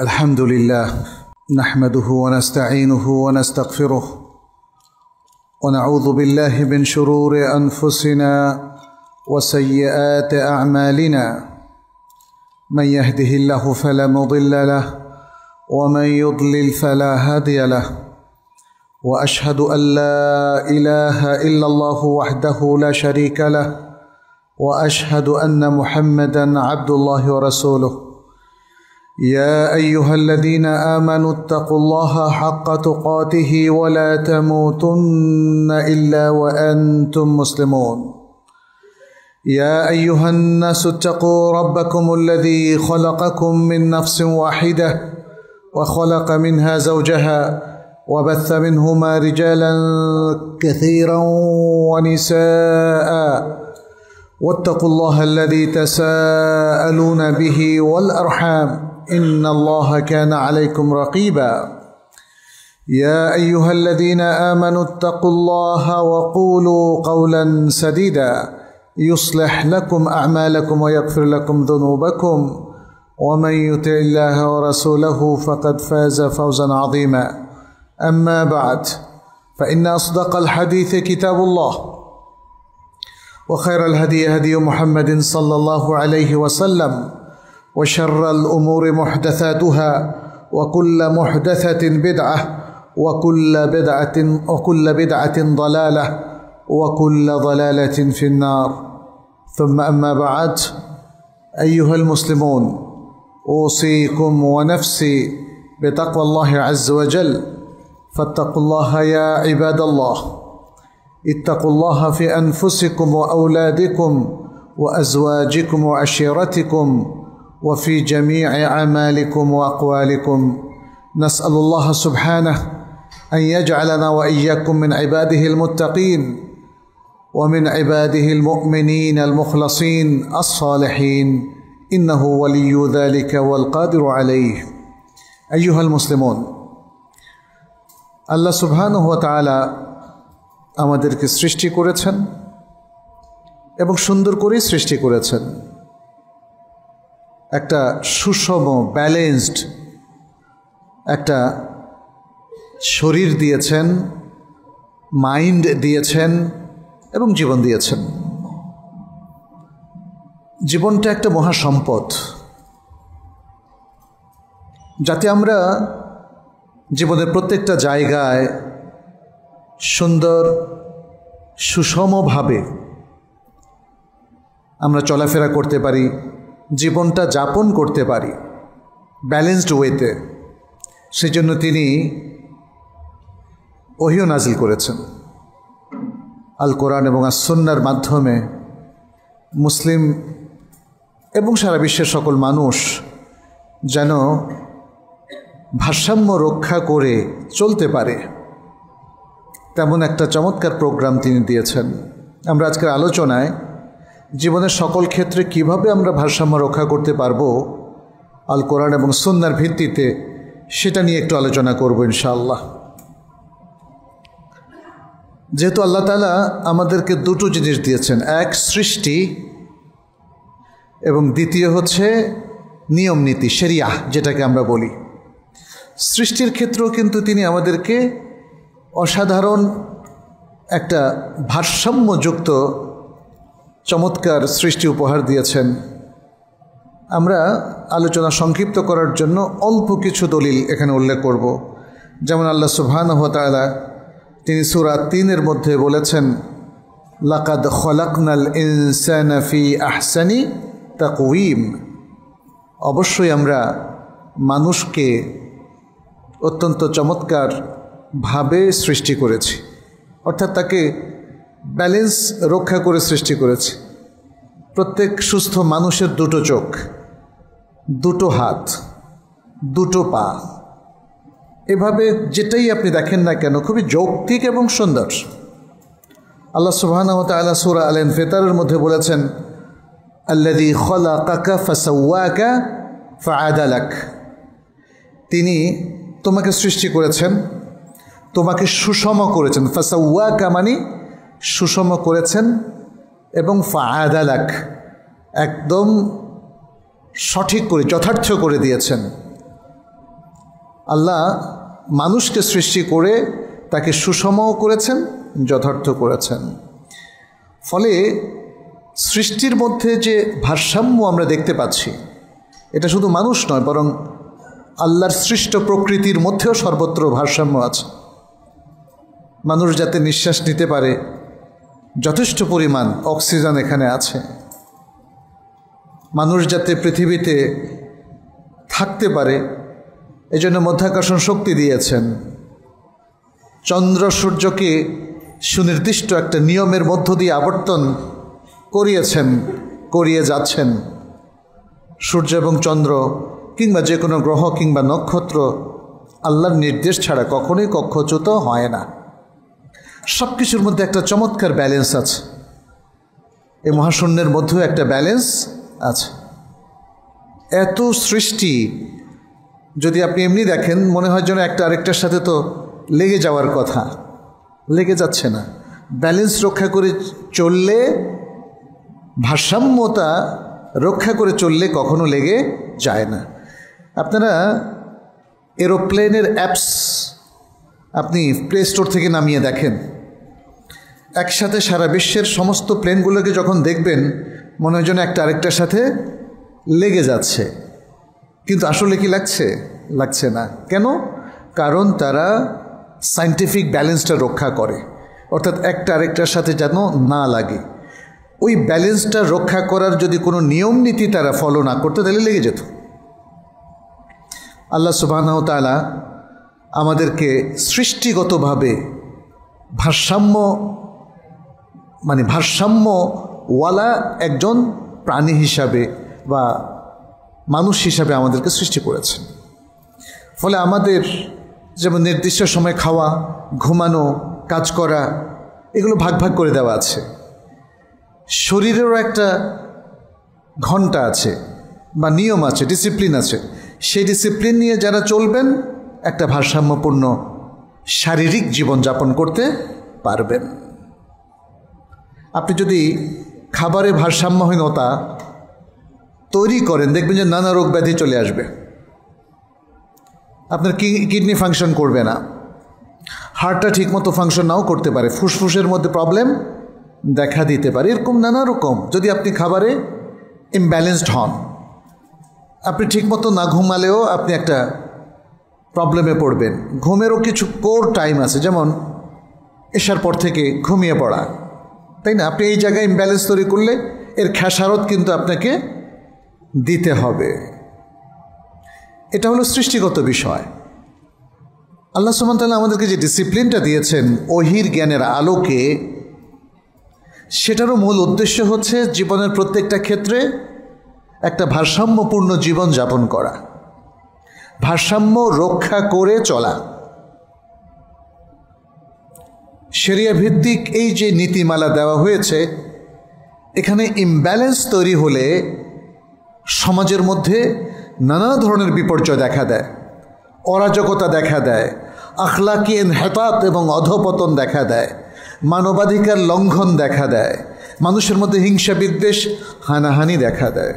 الحمد لله نحمده ونستعينه ونستغفره ونعوذ بالله من شرور أنفسنا وسيئات أعمالنا من يهده الله فلا مضل له ومن يضلل فلا هادي له وأشهد أن لا إله إلا الله وحده لا شريك له وأشهد أن محمدًا عبد الله ورسوله يا أيها الذين آمنوا اتقوا الله حق تقاته ولا تموتن إلا وأنتم مسلمون يا أيها الناس اتقوا ربكم الذي خلقكم من نفس واحدة وخلق منها زوجها وبث منهما رجالا كثيرا ونساء واتقوا الله الذي تساءلون به والأرحام إن الله كان عليكم رقيبا يا أيها الذين آمنوا اتقوا الله وقولوا قولا سديدا يصلح لكم أعمالكم ويغفر لكم ذنوبكم ومن يطع الله ورسوله فقد فاز فوزا عظيما أما بعد فإن أصدق الحديث كتاب الله وخير الهدي هدي محمد صلى الله عليه وسلم وشر الأمور محدثاتها وكل محدثة بدعة وكل بدعة ضلالة وكل ضلالة في النار ثم أما بعد أيها المسلمون أوصيكم ونفسي بتقوى الله عز وجل فاتقوا الله يا عباد الله اتقوا الله في أنفسكم وأولادكم وأزواجكم وعشيرتكم وفي جميع أعمالكم وأقوالكم نسأل الله سبحانه أن يجعلنا وإياكم من عباده المتقين ومن عباده المؤمنين المخلصين الصالحين إنه ولي ذلك والقادر عليه أيها المسلمون الله سبحانه وتعالى আমাদেরকে সৃষ্টি করেছেন এবং সুন্দর করে সৃষ্টি করেছেন একটা সুষম ব্যালেন্সড একটা শরীর দিয়েছেন মাইন্ড দিয়েছেন এবং জীবন দিয়েছেন জীবনটা একটা মহা সম্পদ যাতে আমরা জীবনের প্রত্যেকটা জায়গায় সুন্দর সুষমভাবে আমরা চলাফেরা করতে পারি জীবনটা যাপন করতে পারি ব্যালেন্সড ওয়েতে সেজন্য তিনি ওহী নাজিল করেছেন আল কোরআন এবং আস-সুন্নাহর মাধ্যমে মুসলিম এবং সারা বিশ্বের সকল মানুষ যেন ভারসাম্য রক্ষা করে চলতে পারে তেমন একটা চমৎকার প্রোগ্রাম তিনি দিয়েছেন আমরা আজকের আলোচনায় জীবনের সকল ক্ষেত্রে কিভাবে আমরা ভারসাম্য রক্ষা করতে পারবো আল কোরআন এবং সুন্নাহর ভিত্তিতে সেটা নিয়ে একটু আলোচনা করব ইনশাআল্লাহ যেহেতু আল্লাহ তাআলা আমাদেরকে দুটো জিনিস দিয়েছেন এক সৃষ্টি এবং দ্বিতীয় হচ্ছে নিয়ম নীতি শরিয়াহ যেটাকে আমরা বলি সৃষ্টির ক্ষেত্রেও কিন্তু তিনি আমাদেরকে অসাধারণ একটা ভারসাম্যযুক্ত চমৎকার সৃষ্টি উপহার দিয়েছেন আমরা আলোচনা সংক্ষিপ্ত করার জন্য অল্প কিছু দলিল এখানে উল্লেখ করব যেমন আল্লাহ সুবহানাহু ওয়া তাআলা তিনি সূরা ৩-এর মধ্যে বলেছেন লাকাদ খলাকনাল ইনসানা ফি আহসানি তাকওয়িম অবশ্যই আমরা মানুষকে অত্যন্ত চমৎকার ভাবে সৃষ্টি করেছি অর্থাৎ তাকে ব্যালেন্স রক্ষা করে সৃষ্টি করেছি প্রত্যেক সুস্থ মানুষের দুটো চোখ দুটো হাত দুটো পা এভাবে যেটাই আপনি দেখেন না কেন খুবই যৌক্তিক এবং সুন্দর আল্লাহ সুবহানাহু ওয়া তাআলা সূরা আল-ইনফিতারের মধ্যে বলেছেন আল্লাযী খালাকাকা ফাসাওয়াকা ফাআদালাক তিনি তোমাকে সৃষ্টি করেছেন তোমাকে সুষম করেছেন ফাসাওয়াকা মানে সুষম করেছেন এবং ফাআদালাক একদম সঠিক করে যথার্থ করে দিয়েছেন আল্লাহ মানুষকে সৃষ্টি করে তাকে সুষমও করেছেন, যথার্থ করেছেন। ফলে সৃষ্টির মধ্যে যে ভারসাম্য আমরা দেখতে পাচ্ছি, এটা শুধু মানুষ নয়, বরং আল্লাহর সৃষ্ট প্রকৃতির মধ্যেও সর্বত্র ভারসাম্য আছে। মানুষ যাতে নিঃশ্বাস নিতে পারে, যথেষ্ট পরিমাণ অক্সিজেন এখানে আছে। মানুষ যাতে পৃথিবীতে থাকতে পারে, এজন্য মধ্যাকর্ষণ শক্তি দিয়েছেন। চন্দ্র সূর্যকে সুনির্দিষ্ট একটা নিয়মের মধ্য দিয়ে আবর্তন করিয়ে যাচ্ছেন। সূর্য এবং চন্দ্র কিংবা যে কোনো গ্রহ কিংবা নক্ষত্র আল্লাহর নির্দেশ ছাড়া কখনোই কক্ষচ্যুত হয় না। সব কিছুর মধ্যে একটা চমৎকার ব্যালেন্স আছে। এই মহাশূন্যের মধ্যেও একটা ব্যালেন্স আছে। এত সৃষ্টি যদি আপনি এমনি দেখেন, মনে হয় যেন একটা আরেকটার সাথে তো লেগে যাওয়ার কথা, লেগে যাচ্ছে না। ব্যালেন্স রক্ষা করে চললে, ভারসাম্যতা রক্ষা করে চললে কখনো লেগে যায় না। আপনারা এরোপ্লেনের অ্যাপস আপনি প্লে স্টোর থেকে নামিয়ে দেখেন। একসাথে সারা বিশ্বের সমস্ত প্লেনগুলোকে যখন দেখবেন, মনে হয় যেন একটা আরেকটার সাথে লেগে যাচ্ছে, কিন্তু আসলে কি লাগছে না। কেন? কারণ তারা সায়েন্টিফিক ব্যালেন্সটা রক্ষা করে, অর্থাৎ একটা আরেকটার সাথে যেন না লাগে। ওই ব্যালেন্সটা রক্ষা করার যদি কোনো নিয়ম নীতি তারা ফলো না করতে, তাহলে লেগে যেত। আল্লাহ সুবহানাহু ওয়া তাআলা আমাদেরকে সৃষ্টিগতভাবে ভারসাম্যওয়ালা একজন প্রাণী হিসাবে বা মানুষ হিসাবে আমাদেরকে সৃষ্টি করেছেন। ফলে আমাদের যেমন নির্দিষ্ট সময় খাওয়া, ঘুমানো, কাজ করা, এগুলো ভাগ ভাগ করে দেওয়া আছে। শরীরেরও একটা ঘন্টা আছে বা নিয়ম আছে, ডিসিপ্লিন আছে। সেই ডিসিপ্লিন নিয়ে যারা চলবেন, একটা ভারসাম্যপূর্ণ শারীরিক জীবনযাপন করতে পারবেন। আপনি যদি খাবারে ভারসাম্যহীনতা তৈরি করেন, দেখবেন যে নানা রোগ ব্যাধি চলে আসবে। আপনার কিডনি ফাংশন করবে না, হার্টটা ঠিকমতো ফাংশন নাও করতে পারে, ফুসফুসের মধ্যে প্রবলেম দেখা দিতে পারে। এরকম নানা রকম যদি আপনি খাবারে ইমব্যালেন্সড হন, আপনি ঠিকমতো না ঘুমালেও আপনি একটা প্রবলেমে পড়বেন। ঘুমেরও কিছু কোর টাইম আছে, যেমন এশার পর থেকে ঘুমিয়ে পড়া, তাই না? আপনি এই জায়গায় ইমব্যালেন্স তৈরি করলে এর খেসারত কিন্তু আপনাকে দিতে হবে। এটা হলো সৃষ্টিগত বিষয়। আল্লাহ সুবহানাহু ওয়া তাআলা আমাদেরকে যে ডিসিপ্লিনটা দিয়েছেন ওহির জ্ঞানের আলোকে, সেটারও মূল উদ্দেশ্য হচ্ছে জীবনের প্রত্যেকটা ক্ষেত্রে একটা ভারসাম্যপূর্ণ জীবন যাপন করা, ভারসাম্য রক্ষা করে চলা। শরিয়া ভিত্তিক এই যে নীতিমালা দেওয়া হয়েছে, এখানে ইমব্যালেন্স তৈরি হলে সমাজের মধ্যে নানা ধরনের বিপর্যয় দেখা দেয়, অরাজকতা দেখা দেয়, আখলাকি ইনহিতাত এবং অধপতন দেখা দেয়, মানবাধিকার লঙ্ঘন দেখা দেয়, মানুষের মধ্যে হিংসা বিদ্বেষ হানাহানি দেখা দেয়।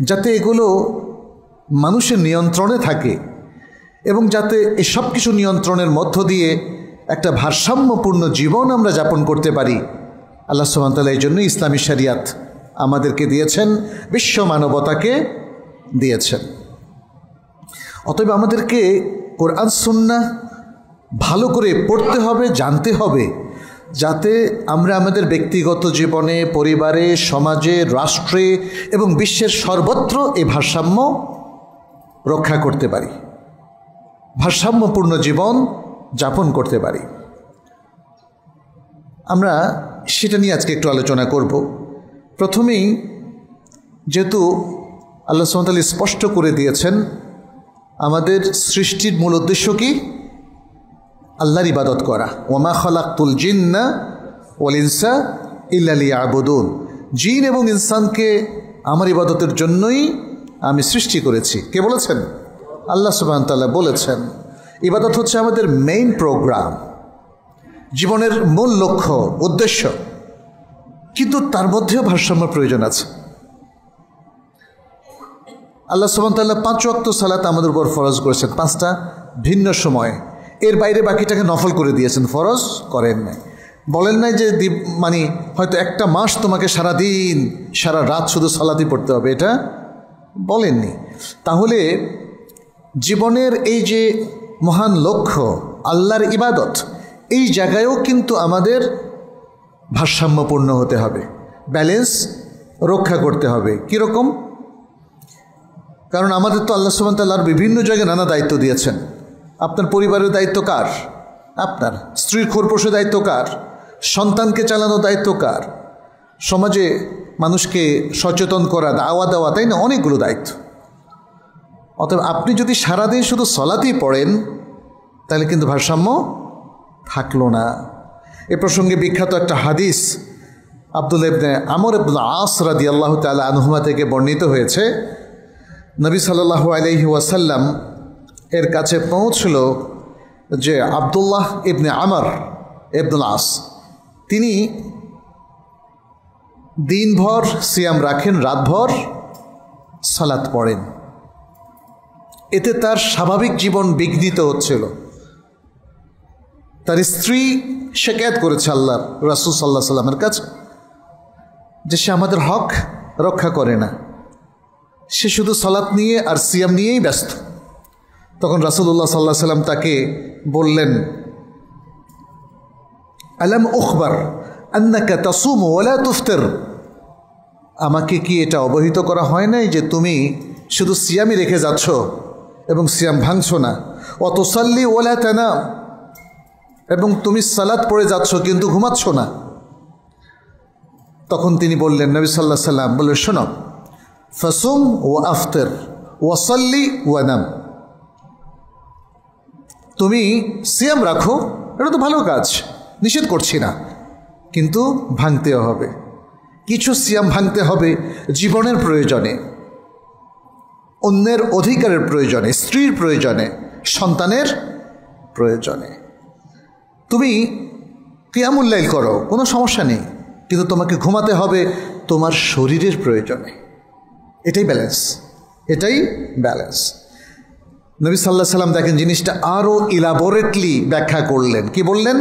যাতে এগুলো মানুষের নিয়ন্ত্রণে থাকে এবং যাতে এসব কিছু নিয়ন্ত্রণের মধ্য দিয়ে একটা ভারসাম্যপূর্ণ জীবন আমরা যাপন করতে পারি, আল্লাহ সুবহানাহু ওয়া তাআলা এই জন্য ইসলামী শরিয়াত আমাদেরকে দিয়েছেন, বিশ্ব মানবতাকে দিয়েছেন। অতএব আমাদেরকে কোরআন সুন্নাহ ভালো করে পড়তে হবে, জানতে হবে, যাতে আমরা আমাদের ব্যক্তিগত জীবনে, পরিবারে, সমাজে, রাষ্ট্রে এবং বিশ্বের সর্বত্র এই ভারসাম্য রক্ষা করতে পারি, ভারসাম্যপূর্ণ জীবন যাপন করতে পারি। আমরা সেটা নিয়ে আজকে একটু আলোচনা করব। প্রথমেই যেহেতু আল্লাহ সুবহানাহু ওয়া তাআলা স্পষ্ট করে দিয়েছেন আমাদের সৃষ্টির মূল উদ্দেশ্য কি? আল্লাহর ইবাদত করা। ওয়ামা খালাকতুল জিন্না ওয়াল ইনসা ইল্লা লিয়াবুদুন। জিন এবং ইনসানকে আমার ইবাদতের জন্যই আমি সৃষ্টি করেছি। কে বলেছেন? আল্লাহ সুবহানাহু ওয়া তাআলা বলেছেন। ইবাদত হচ্ছে আমাদের মেইন প্রোগ্রাম, জীবনের মূল লক্ষ্য, উদ্দেশ্য, কিন্তু তার মধ্যেও ভারসাম্য প্রয়োজন আছে। আল্লাহ সুবহানাহু ওয়া তাআলা 5 ওয়াক্ত সালাত আমাদের উপর ফরজ করেছেন, 5টা ভিন্ন সময়। এর বাইরে বাকিটাকে নফল করে দিয়েছেন, ফরজ করেন নাই। বলেন নাই যে মানে হয়তো একটা মাস তোমাকে সারাদিন সারা রাত শুধু সালাতই পড়তে হবে, এটা বলেননি। তাহলে জীবনের এই যে মহান লক্ষ্য আল্লাহর ইবাদত, এই জায়গায়ও কিন্তু আমাদের ভারসাম্যপূর্ণ হতে হবে, ব্যালেন্স রক্ষা করতে হবে। কীরকম? কারণ আমাদের তো আল্লাহ সুবহানাহু ওয়া তাআলার বিভিন্ন জায়গায় নানা দায়িত্ব দিয়েছেন। আপনার পরিবারের দায়িত্ব কার? আপনার। স্ত্রীর খোরপোশের দায়িত্ব কার? সন্তানকে চালানোর দায়িত্ব কার? সমাজে মানুষকে সচেতন করা, দাওয়া দেওয়া, তাই না? অনেকগুলো দায়িত্ব। অতএব আপনি যদি সারাদিন শুধু সলাতেই পড়েন তাহলে কিন্তু ভারসাম্য থাকলো না। এ প্রসঙ্গে বিখ্যাত একটা হাদিস আব্দুল্লাহ ইবনে আমর ইবনে আস রাদিয়াল্লাহু তাআলা আনহুমা থেকে বর্ণিত হয়েছে। নবী সাল্লাল্লাহু আলাইহি ওয়াসাল্লাম এর কাছে পৌঁছল যে আব্দুল্লাহ ইবনে আমর ইবনুল আস তিনি দিনভর সিয়াম রাখেন, রাতভর সালাত পড়েন। এতে তার স্বাভাবিক জীবন বিঘ্নিত হচ্ছিল। তার স্ত্রী শিকায়ত করেছে আল্লাহ রাসূল সাল্লাল্লাহু আলাইহি ওয়াসাল্লামের কাছে যে সে আমাদের হক রক্ষা করে না, সে শুধু সালাত নিয়ে আর সিয়াম নিয়েই ব্যস্ত। তখন রাসূলুল্লাহ সাল্লাল্লাহু আলাইহি ওয়াসাল্লাম তাকে বললেন, আলাম উখবার আন্নাকা তাসুমু ওয়া লা তুফতির, আমাকে কি এটা অবহিত করা হয় নাই যে তুমি শুধু সিয়ামই রেখে যাচ্ছ এবং সিয়াম ভাঙছো না, ওয়া তুসাল্লি ওয়া লা তানাম, এবং তুমি সালাত পড়ে যাচ্ছ কিন্তু ঘুমাচ্ছ না। তখন তিনি বললেন, নবী সাল্লাল্লাহু আলাইহি ওয়াসাল্লাম বললেন, শোনো, ফাসুম ওয়া আফতির ওয়া সাল্লি ওয়া নাম, তুমি সিয়াম রাখো, এটা তো ভালো কাজ, নিষেধ করছি না, কিন্তু ভাঙতেও হবে। কিছু সিয়াম ভাঙতে হবে জীবনের প্রয়োজনে, অন্যের অধিকারের প্রয়োজনে, স্ত্রীর প্রয়োজনে, সন্তানের প্রয়োজনে। তুমি কিয়ামুল লাইল করো, কোনো সমস্যা নেই, কিন্তু তোমাকে ঘুমাতে হবে তোমার শরীরের প্রয়োজনে। এটাই ব্যালেন্স, এটাই ব্যালেন্স। নবী সাল্লাল্লাহু আলাইহি ওয়াসাল্লাম দেখেন জিনিসটা আরও ইলাবোরেটলি ব্যাখ্যা করলেন। কি বললেন?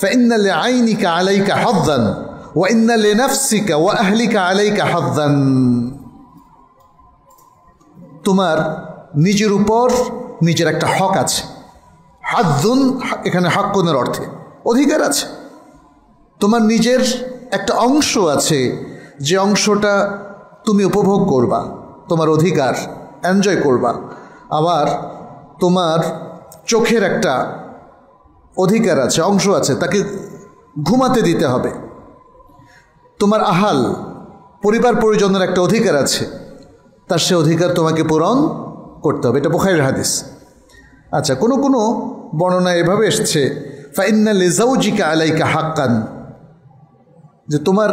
ফাইন্না লিআইনিকা আলাইকা হাযযান ওয়া ইন্না লিনাফসিকা ওয়া আহলিকা আলাইকা হাযযান, তোমার নিজের উপর নিজের একটা হক আছে। হাযযুন এখানে হাক্কুনের অর্থে অধিকার আছে। তোমার নিজের একটা অংশ আছে, যে অংশটা তুমি উপভোগ করবা, তোমার অধিকার, এনজয় করবা। আবার তোমার চোখের একটা অধিকার আছে, অংশ আছে, তাকে ঘুমাতে দিতে হবে। তোমার আহাল, পরিবার পরিজনের একটা অধিকার আছে, তার সে অধিকার তোমাকে পূরণ করতে হবে। এটা বুখারীর হাদিস। আচ্ছা, কোনো কোনো বর্ণনা এভাবে এসছে, ফাইন্না লিজাউজিকা আলাইকা হাক্কান, যে তোমার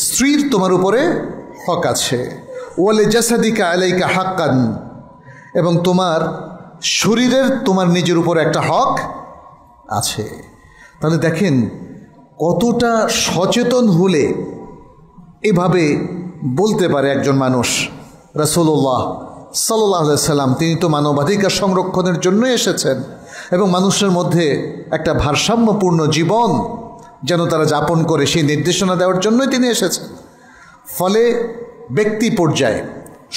স্ত্রীর তোমার উপরে হক আছে। ওয়ালি জাসাদিকা আলাইকা হাক্কান, এবং তোমার শরীরের তোমার নিজের উপরে একটা হক আছে। তাহলে দেখেন কতটা সচেতন হলে এভাবে বলতে পারে একজন মানুষ। রাসূলুল্লাহ সাল্লাল্লাহু আলাইহি ওয়াসাল্লাম তিনি তো মানবাধিকার সংরক্ষণের জন্যই এসেছেন এবং মানুষের মধ্যে একটা ভারসাম্যপূর্ণ জীবন যেন তারা যাপন করে সেই নির্দেশনা দেওয়ার জন্যই তিনি এসেছেন। ফলে ব্যক্তি পর্যায়ে,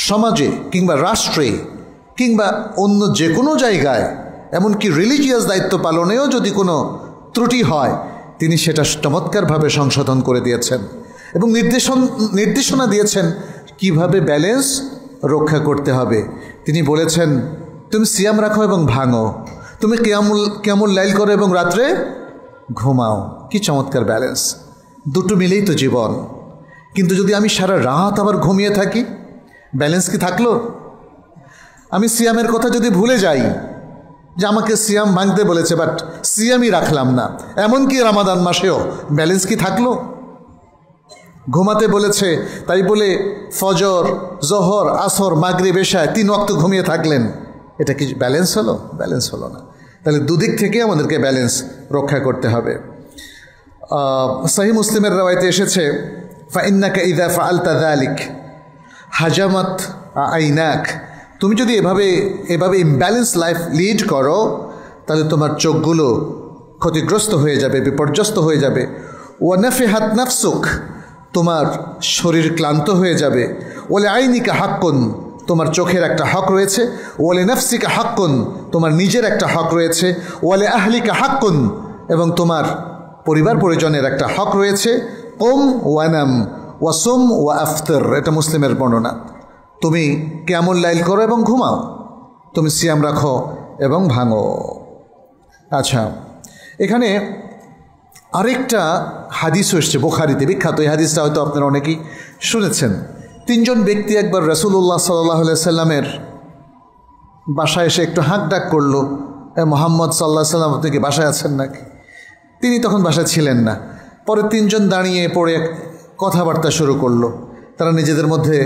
সমাজে কিংবা রাষ্ট্রে কিংবা অন্য যে কোনো জায়গায়, এমনকি রিলিজিয়াস দায়িত্ব পালনেও যদি কোনো ত্রুটি হয়, তিনি সেটা চমৎকারভাবে সংশোধন করে দিয়েছেন এবং নির্দেশনা দিয়েছেন কিভাবে ব্যালেন্স রক্ষা করতে হবে। তিনি বলেছেন, তুমি সিয়াম রাখো এবং ভাঙো, তুমি কিয়ামুল লাইল করো এবং রাত্রে ঘুমাও। কি চমৎকার ব্যালেন্স! দুটো মিলেই তো জীবন। কিন্তু যদি আমি সারা রাত আবার ঘুমিয়ে থাকি, ব্যালেন্স কি থাকলো? আমি সিয়ামের কথা যদি ভুলে যাই, যে আমাকে সিয়াম ভাঙতে বলেছে বাট সিয়ামই রাখলাম না, এমনকি রমাদান মাসেও, ব্যালেন্স কি থাকলো? ঘুমাতে বলেছে তাই বলে ফজর, জোহর, আসর, মাগরিব, এশায় 3 ওয়াক্ত ঘুমিয়ে থাকলেন, এটা কি ব্যালেন্স হলো? ব্যালেন্স হলো না। তাহলে দুদিক থেকে আমাদেরকে ব্যালেন্স রক্ষা করতে হবে। সহিহ মুসলিমের রাওয়ায়াতে এসেছে, ফাইন্নাকা ইযা ফাআলতা যালিক হাজামাত আইনাক, তুমি যদি এভাবে ইমব্যালেন্স লাইফ লিড করো তাহলে তোমার চোখগুলো ক্ষতিগ্রস্ত হয়ে যাবে, বিপর্যস্ত হয়ে যাবে। ওয়া নাফিহাত নাফসুক, তোমার শরীর ক্লান্ত হয়ে যাবে। ওলে আইনিকা হাক্কুন, তোমার চোখের একটা হক রয়েছে। ওলে নাফসিকা হাক্কুন, তোমার নিজের একটা হক রয়েছে। ওলে আহলিকা হাক্কুন, এবং তোমার পরিবার পরিজনের একটা হক রয়েছে। কুম ওয়ানাম ওয়াসুম ওয়া আফতর, এটা মুসলিমের বর্ণনা। তুমি কিয়ামুল লাইল করো এবং ঘুমাও, তুমি সিয়াম রাখো এবং ভাঙো। আচ্ছা, এখানে আরেকটা হাদিসও এসছে বুখারীতে, বিখ্যাত এই হাদিসটা হয়তো আপনারা অনেকেই শুনেছেন। 3 জন ব্যক্তি একবার রাসূলুল্লাহ সাল্লাল্লাহু আলাইহি সাল্লামের বাসায় এসে একটু হাঁক ডাক করলো, মুহাম্মদ সাল্লাল্লাহু আলাইহি সাল্লাম আপনি কি বাসায় আছেন নাকি? তিনি তখন বাসায় ছিলেন না। পরে 3 জন দাঁড়িয়ে পড়ে কথাবার্তা শুরু করলো, তারা নিজেদের মধ্যে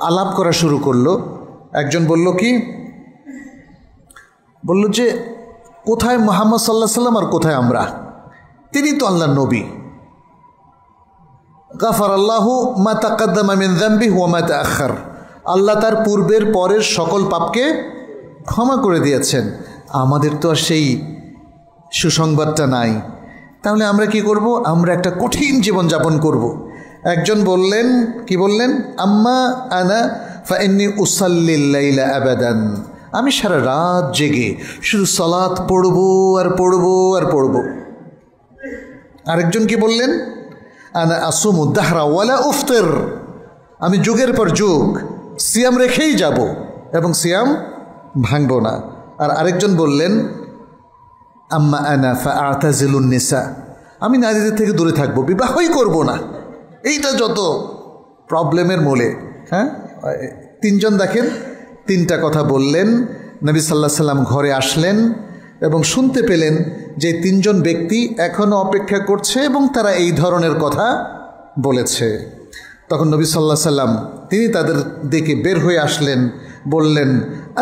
আলাপ করা শুরু করলো। একজন বলল কি, বলল যে কোথায় মুহাম্মদ সাল্লাল্লাহু আলাইহি সাল্লাম আর কোথায় আমরা? তিনি তো আল্লাহর নবী। গাফারাল্লাহু মা তাকাদ্দামা মিন যামবিহি ওয়া মা তাআখার, আল্লাহ তার পূর্বের পরের সকল পাপকে ক্ষমা করে দিয়েছেন। আমাদের তো আর সেই সুসংবাদটা নাই, তাহলে আমরা কি করব? আমরা একটা কঠিন জীবনযাপন করব। একজন বললেন, কি বললেন? আম্মা আনা ফাইন্নী উসাল্লিল লাইলা আবাদান, আমি সারা রাত জেগে শুধু সালাত পড়বো আর পড়বো আর পড়বো। আরেকজন কি বললেন? আনা আসুমু দাহরা ওয়ালা উফতির, আমি যুগের পর যুগ সিয়াম রেখেই যাব এবং সিয়াম ভাঙব না। আর আরেকজন বললেন আম্মা আনা ফাআতাজিলুন নিসা, আমি নারীদের থেকে দূরে থাকবো, বিবাহই করব না। এইটা যত প্রবলেমের মূলে। হ্যাঁ, 3 জন দেখেন 3টা কথা বললেন। নবী সাল্লাল্লাহু আলাইহি সাল্লাম ঘরে আসলেন এবং শুনতে পেলেন যে 3 জন ব্যক্তি এখনও অপেক্ষা করছে এবং তারা এই ধরনের কথা বলেছে। তখন নবী সাল্লাল্লাহু আলাইহি সাল্লাম তিনি তাদের দিকে বের হয়ে আসলেন, বললেন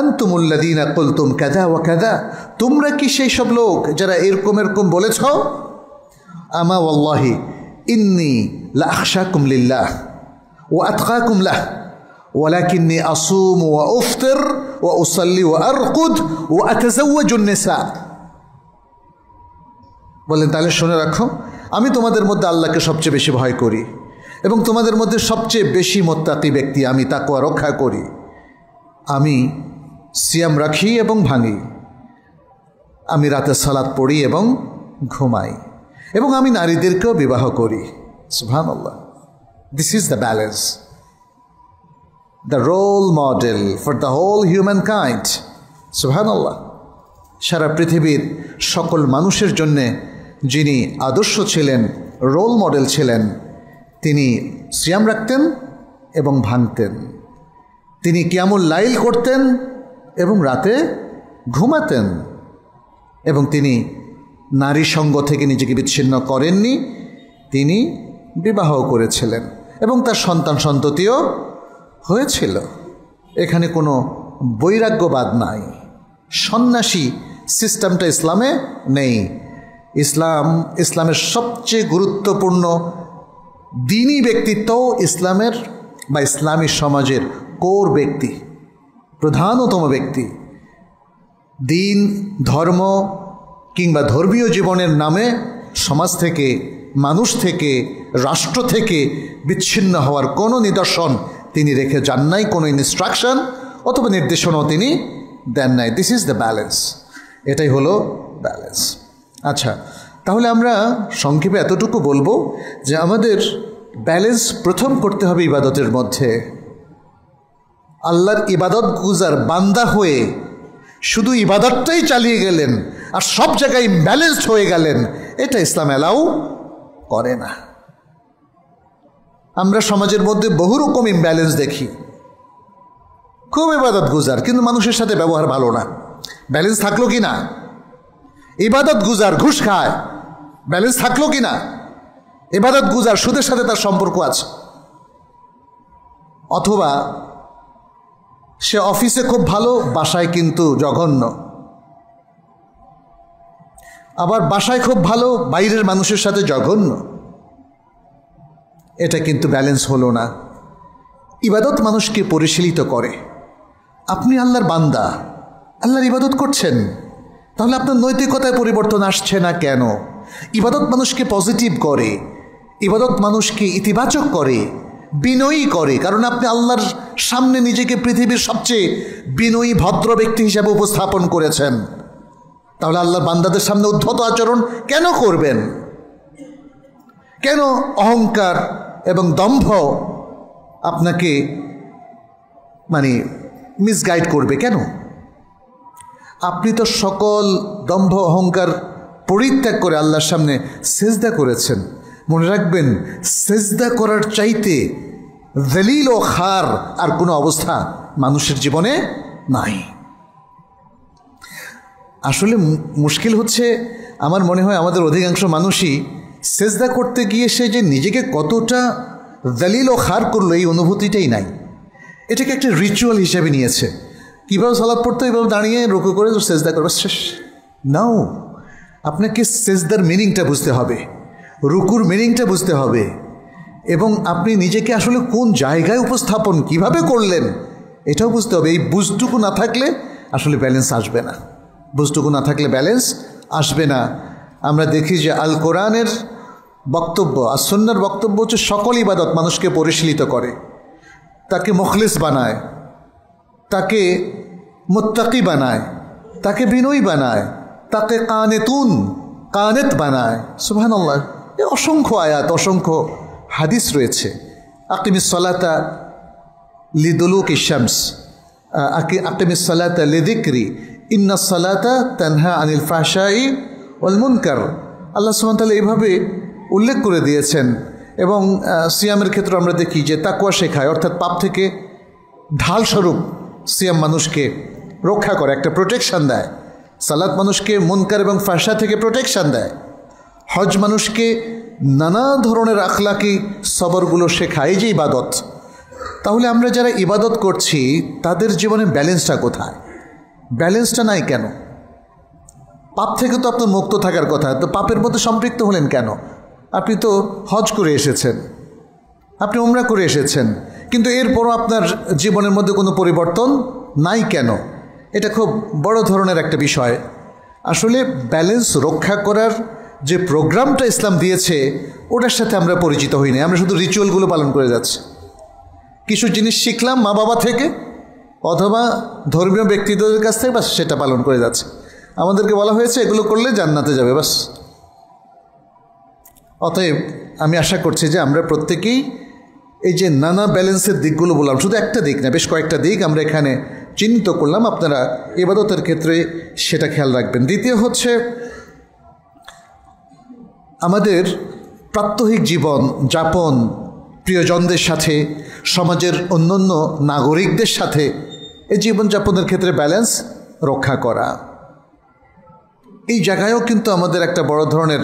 আনতুমুল্লাযীনা কুলতুম কাযা ওয়া কাযা, তোমরা কি সেই সব লোক যারা এরকম এরকম বলেছ? আমা ওয়াল্লাহি ইন্নী লা আখশাকুম লিল্লাহ ওয়া আতকাকুম লাহ ওয়ালাকিন্নী আসুম ওয়া উফতির ওয়া উসাল্লি ওয়া আরকুদ ওয়া আতাজাওয়াজুন নিসা। বলেন তাহলে শুনে রাখো, আমি তোমাদের মধ্যে আল্লাহকে সবচেয়ে বেশি ভয় করি এবং তোমাদের মধ্যে সবচেয়ে বেশি মুত্তাকি ব্যক্তি, আমি তাকওয়া রক্ষা করি। আমি সিয়াম রাখি এবং ভাঙি, আমি রাতে সালাত পড়ি এবং ঘুমাই, এবং আমি নারীদেরকেও বিবাহ করি। সুবহানাল্লাহ, this is the balance, the role model for the whole humankind. সুবহানাল্লাহ, সারা পৃথিবীর সকল মানুষের জন্যে যিনি আদর্শ ছিলেন, রোল মডেল ছিলেন, তিনি সিয়াম রাখতেন এবং ভাঙতেন। তিনি কিয়ামুল লাইল করতেন এবং রাতে ঘুমাতেন, এবং তিনি নারী সঙ্গ থেকে নিজেকে বিচ্ছিন্ন করেননি। তিনি বিবাহ করেছিলেন এবং তার সন্তান সন্ততিও হয়েছিল। এখানে কোনো বৈরাগ্যবাদ নাই, সন্ন্যাসী সিস্টেমটা ইসলামে নেই। ইসলামের সবচেয়ে গুরুত্বপূর্ণ দিনী ব্যক্তিত্বও ইসলামের বা ইসলামী সমাজের কোর ব্যক্তি, প্রধানতম ব্যক্তি। দিন, ধর্ম কিংবা ধর্মীয় জীবনের নামে সমাজ থেকে, মানুষ থেকে, রাষ্ট্র থেকে বিচ্ছিন্ন হওয়ার কোনো নিদর্শন তিনি রেখে যান নাই, কোনো ইনস্ট্রাকশন অথবা নির্দেশনাও তিনি দেন নাই। দিস ইজ দ্য ব্যালেন্স, এটাই হলো ব্যালেন্স। আচ্ছা, তাহলে আমরা সংক্ষেপে এতটুকু বলবো যে আমাদের ব্যালেন্স প্রথম করতে হবে ইবাদতের মধ্যে। আল্লাহর ইবাদত গুজার বান্দা হয়ে শুধু ইবাদতটাই চালিয়ে গেলেন আর সব জায়গায় ইমব্যালেন্সড হয়ে গেলেন, এটা ইসলাম অ্যালাউ করে না। আমরা সমাজের মধ্যে বহু রকম ইমব্যালেন্স দেখি, খুব ইবাদত গুজার কিন্তু মানুষের সাথে ব্যবহার ভালো না। ব্যালেন্স থাকলো কি না? ইবাদত গুজার ঘুষ খায়, ব্যালেন্স থাকলো কি না? ইবাদত গুজার সুদের সাথে তার সম্পর্ক আছে, অথবা সে অফিসে খুব ভালো, বাসায় কিন্তু জঘন্য, আবার বাসায় খুব ভালো, বাইরের মানুষের সাথে জঘন্য। এটা কিন্তু ব্যালেন্স হলো না। ইবাদত মানুষকে পরিশীলিত করে। আপনি আল্লাহর বান্দা, আল্লাহর ইবাদত করছেন, তাহলে আপনার নৈতিকতায় পরিবর্তন আসছে না কেন? ইবাদত মানুষকে পজিটিভ করে, ইবাদত মানুষকে ইতিবাচক করে, বিনয়ী করে, কারণ আপনি আল্লাহর সামনে নিজেকে পৃথিবীর সবচেয়ে বিনয়ী ভদ্র ব্যক্তি হিসাবে উপস্থাপন করেছেন। তাহলে আল্লাহর বান্দাদের সামনে উদ্ধত আচরণ কেন করবেন? কেন অহংকার এবং দম্ভ আপনাকে মিসগাইড করবে কেন? আপনি তো সকল দম্ভ অহংকার পরিত্যাগ করে আল্লাহর সামনে সেজদা করেছেন। মনে রাখবেন, সেজদা করার চাইতে জলিল ও খার আর কোনো অবস্থা মানুষের জীবনে নাই। আসলে মুশকিল হচ্ছে, আমার মনে হয় আমাদের অধিকাংশ মানুষই সেজদা করতে গিয়ে সে যে নিজেকে কতটা জলিল ও খার করলো এই অনুভূতিটাই নাই। এটাকে একটা রিচুয়াল হিসেবে নিয়েছে। কীভাবে সালাত পড়তে, এইভাবে দাঁড়িয়ে রুকু করে সেজদা করবে, শেষ। নাও, আপনাকে সেজদার মিনিংটা বুঝতে হবে, রুকুর মিনিংটা বুঝতে হবে, এবং আপনি নিজেকে আসলে কোন জায়গায় উপস্থাপন কিভাবে করলেন এটাও বুঝতে হবে। এই বুঝটুকু না থাকলে আসলে ব্যালেন্স আসবে না, বুঝটুকু না থাকলে ব্যালেন্স আসবে না। আমরা দেখি যে আল কোরআনের বক্তব্য আর সুন্নাহর বক্তব্য হচ্ছে সকল ইবাদত মানুষকে পরিশীলিত করে, তাকে মুখলিস বানায়, তাকে মুত্তাকি বানায়, তাকে বিনয়ী বানায়, তাকে কানেত বানায়। সুবহানাল্লাহ, অসংখ্য আয়াত, অসংখ্য হাদিস রয়েছে। আকিমিস সালাতা লিদুলুকি শামস, আকিমিস সালাতা লিযিকরি, ইন্নাস সালাতা তানহা আনিল ফাহশাই ওয়াল মুনকার। আল্লাহ সুবহানাহু ওয়া তাআলা এইভাবে উল্লেখ করে দিয়েছেন। এবং সিয়ামের ক্ষেত্রে আমরা দেখি যে তাকওয়া শেখায়, অর্থাৎ পাপ থেকে ঢালস্বরূপ সিয়াম মানুষকে রক্ষা করে, একটা প্রোটেকশান দেয়। সালাত মানুষকে মুনকার এবং ফাহশা থেকে প্রোটেকশান দেয়। হজ মানুষকে নানা ধরনের আখলাকি সবরগুলো শেখায়, এই যে ইবাদত। তাহলে আমরা যারা ইবাদত করছি তাদের জীবনে ব্যালেন্সটা কোথায়? ব্যালেন্সটা নাই কেন? পাপ থেকে তো আপনার মুক্ত থাকার কথা, তো পাপের মধ্যে সম্পৃক্ত হলেন কেন? আপনি তো হজ করে এসেছেন, আপনি উমরা করে এসেছেন, কিন্তু এরপরও আপনার জীবনের মধ্যে কোনো পরিবর্তন নাই কেন? এটা খুব বড় ধরনের একটা বিষয়। আসলে ব্যালেন্স রক্ষা করার যে প্রোগ্রামটা ইসলাম দিয়েছে ওটার সাথে আমরা পরিচিত হই না। আমরা শুধু রিচুয়ালগুলো পালন করে যাচ্ছি। কিছু জিনিস শিখলাম মা বাবা থেকে অথবা ধর্মীয় ব্যক্তিত্বদের কাছ থেকে, বাস সেটা পালন করে যাচ্ছে। আমাদেরকে বলা হয়েছে এগুলো করলে জান্নাতে যাবে, বাস। অতএব আমি আশা করছি যে আমরা প্রত্যেকেই এই যে নানা ব্যালেন্সের দিকগুলো বললাম, শুধু একটা দিক না, বেশ কয়েকটা দিক আমরা এখানে চিহ্নিত করলাম। আপনারা ইবাদতের ক্ষেত্রে সেটা খেয়াল রাখবেন। দ্বিতীয় হচ্ছে আমাদের প্রাত্যহিক জীবন যাপন, প্রিয়জনদের সাথে, সমাজের অন্যান্য নাগরিকদের সাথে এই জীবনযাপনের ক্ষেত্রে ব্যালেন্স রক্ষা করা। এই জায়গায়ও কিন্তু আমাদের একটা বড় ধরনের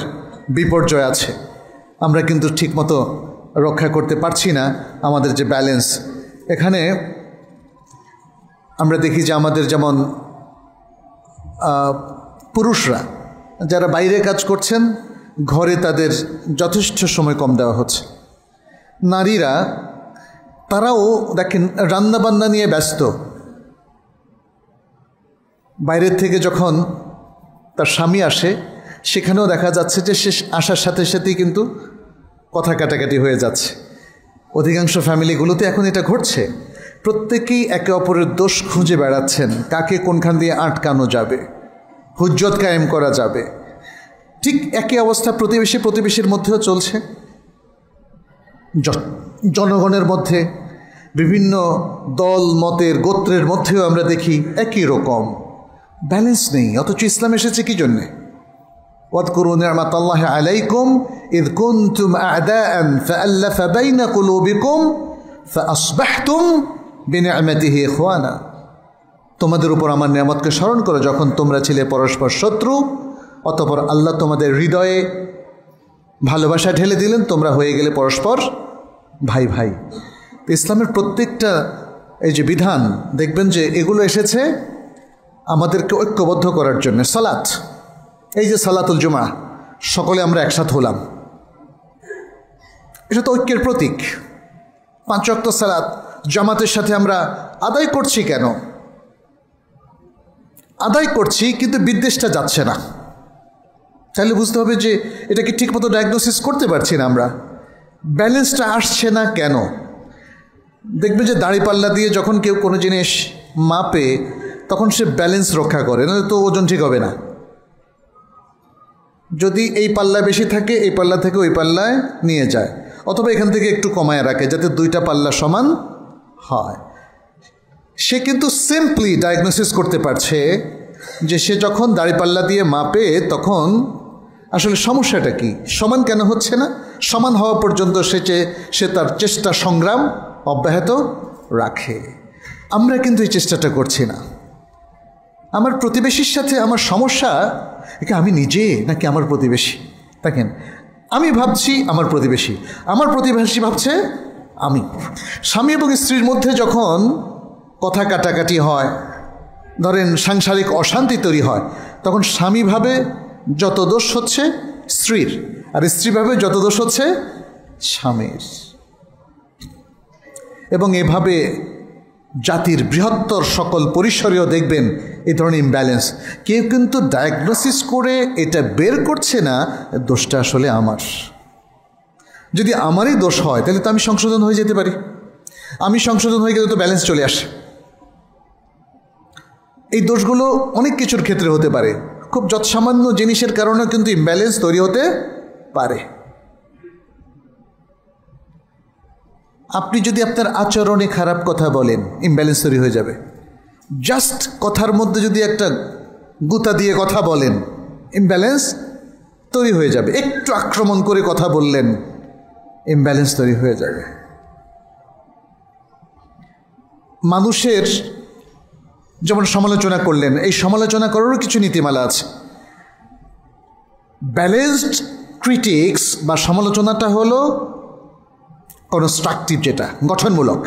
বিপর্যয় আছে। আমরা কিন্তু ঠিকমতো রক্ষা করতে পারছি না আমাদের যে ব্যালেন্স। এখানে আমরা দেখি যে আমাদের যেমন পুরুষরা যারা বাইরে কাজ করছেন, ঘরে তাদের যথেষ্ট সময় কম দেওয়া হচ্ছে। নারীরা তারাও দেখেন রান্নাবান্না নিয়ে ব্যস্ত। বাইরের থেকে যখন তার স্বামী আসে সেখানেও দেখা যাচ্ছে যে সে আসার সাথে সাথেই কিন্তু কথা কাটাকাটি হয়ে যাচ্ছে। অধিকাংশ ফ্যামিলিগুলোতে এখন এটা ঘটছে। প্রত্যেকেই একে অপরের দোষ খুঁজে বেড়াচ্ছেন, কাকে কোনখান দিয়ে আটকানো যাবে, হুজ্জত কায়েম করা যাবে। ঠিক একই অবস্থা প্রতিবেশীর মধ্যেও চলছে। জনগণের মধ্যে, বিভিন্ন দল মতের গোত্রের মধ্যেও আমরা দেখি একই রকম ব্যালেন্স নেই। অথচ ইসলাম এসেছে কি জন্যে? ওয়াদকুরু নি'মাতাল্লাহি আলাইকুম ইয কুনতুম আ'দাআন ফাআল্লাফা বাইনা কুলুবিকুম ফাআসবাহতুম বিনি'মাতিহি ইখওয়ানা। তোমাদের উপর আমার নিয়ামতকে স্মরণ করো যখন তোমরা ছিলে পরস্পর শত্রু, অতঃপর আল্লাহ তোমাদের হৃদয়ে ভালোবাসা ঢেলে দিলেন, তোমরা হয়ে গেলে পরস্পর ভাই ভাই। তো ইসলামের প্রত্যেকটা এই যে বিধান দেখবেন যে এগুলো এসেছে আমাদেরকে ঐক্যবদ্ধ করার জন্য। সালাত, এই যে সালাতুল জুমা, সকলে আমরা একসাথে হলাম, এটা তো ঐক্যের প্রতীক। 5 ওয়াক্ত সালাত জামাতের সাথে আমরা আদায় করছি কেন? আদায় করছি কিন্তু বিদ্বেষটা যাচ্ছে না, তাহলে বুঝতে হবে যে এটাকে ঠিকমতো ডায়াগনোসিস করতে পারছি না আমরা। ব্যালেন্সটা আসছে না কেন? দেখবেন যে দাঁড়িপাল্লা দিয়ে যখন কেউ কোনো জিনিস মাপে তখন সে ব্যালেন্স রক্ষা করে, না তো ওজন ঠিক হবে না। যদি এই পাল্লায় বেশি থাকে এই পাল্লা থেকে ওই পাল্লায় নিয়ে যায়, অথবা এখান থেকে একটু কমায় রাখে যাতে দুইটা পাল্লা সমান হয়। সে কিন্তু সিম্পলি ডায়াগনোসিস করতে পারছে যে সে যখন দাঁড়িপাল্লা দিয়ে মাপে তখন আসলে সমস্যাটা কি, সমান কেন হচ্ছে না। সমান হওয়া পর্যন্ত সে তার চেষ্টা সংগ্রাম অব্যাহত রাখে। আমরা কিন্তু এই চেষ্টাটা করছি না। আমার প্রতিবেশীর সাথে আমার সমস্যা একে আমি নিজে নাকি আমার প্রতিবেশী? দেখেন, আমি ভাবছি আমার প্রতিবেশী, আমার প্রতিবেশী ভাবছে আমি। স্বামী এবং স্ত্রীর মধ্যে যখন কথা কাটাকাটি হয়, ধরেন সাংসারিক অশান্তি তৈরি হয়, তখন স্বামী ভাবে যত দোষ হচ্ছে স্ত্রীর, আর স্ত্রী ভাবে যত দোষ হচ্ছে স্বামীর। এবং এভাবে জাতির বৃহত্তর সকল পরিসরেও দেখবেন এই ধরনের ইমব্যালেন্স। কেউ কিন্তু ডায়াগনোসিস করে এটা বের করছে না দোষটা আসলে আমার। যদি আমারই দোষ হয় তাহলে তো আমি সংশোধন হয়ে যেতে পারি। আমি সংশোধন হয়ে গেলে তো ব্যালেন্স চলে আসে। এই দোষগুলো অনেক কিছুর ক্ষেত্রে হতে পারে, খুব যৎসামান্য জিনিসের কারণেও কিন্তু ইমব্যালেন্স তৈরি হতে পারে। আপনি যদি আপনার আচরণে খারাপ কথা বলেন, ইমব্যালেন্স তৈরি হয়ে যাবে। জাস্ট কথার মধ্যে যদি একটা গুতা দিয়ে কথা বলেন, ইমব্যালেন্স তৈরি হয়ে যাবে। একটু আক্রমণ করে কথা বললেন, ইমব্যালেন্স তৈরি হয়ে যাবে। মানুষের যেমন সমালোচনা করলেন, এই সমালোচনা করারও কিছু নীতিমালা আছে। ব্যালেন্সড ক্রিটিক্স বা সমালোচনাটা হলো কনস্ট্রাকটিভ, যেটা গঠনমূলক,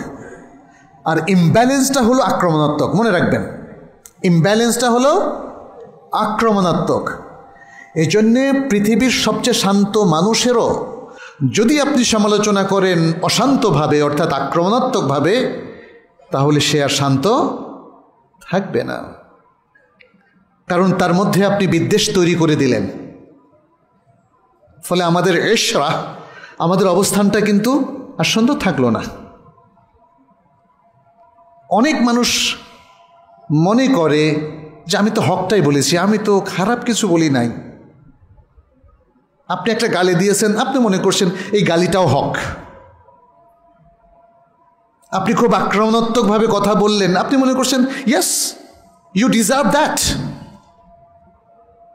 আর ইমব্যালেন্সটা হলো আক্রমণাত্মক। মনে রাখবেন, ইমব্যালেন্সটা হলো আক্রমণাত্মক। এই জন্যে পৃথিবীর সবচেয়ে শান্ত মানুষেরও যদি আপনি সমালোচনা করেন অশান্তভাবে, অর্থাৎ আক্রমণাত্মকভাবে, তাহলে সে আর শান্ত থাকবে না, কারণ তার মধ্যে আপনি বিদ্বেষ তৈরি করে দিলেন। ফলে আমাদের এশরা, আমাদের অবস্থানটা কিন্তু আর সুন্দর থাকলো না। অনেক মানুষ মনে করে যে আমি তো হকটাই বলেছি, আমি তো খারাপ কিছু বলি নাই। আপনি একটা গালি দিয়েছেন, আপনি মনে করছেন এই গালিটাও হক। আপনি খুব আক্রমণাত্মকভাবে কথা বললেন, আপনি মনে করছেন ইয়েস ইউ ডিজার্ভ দ্যাট,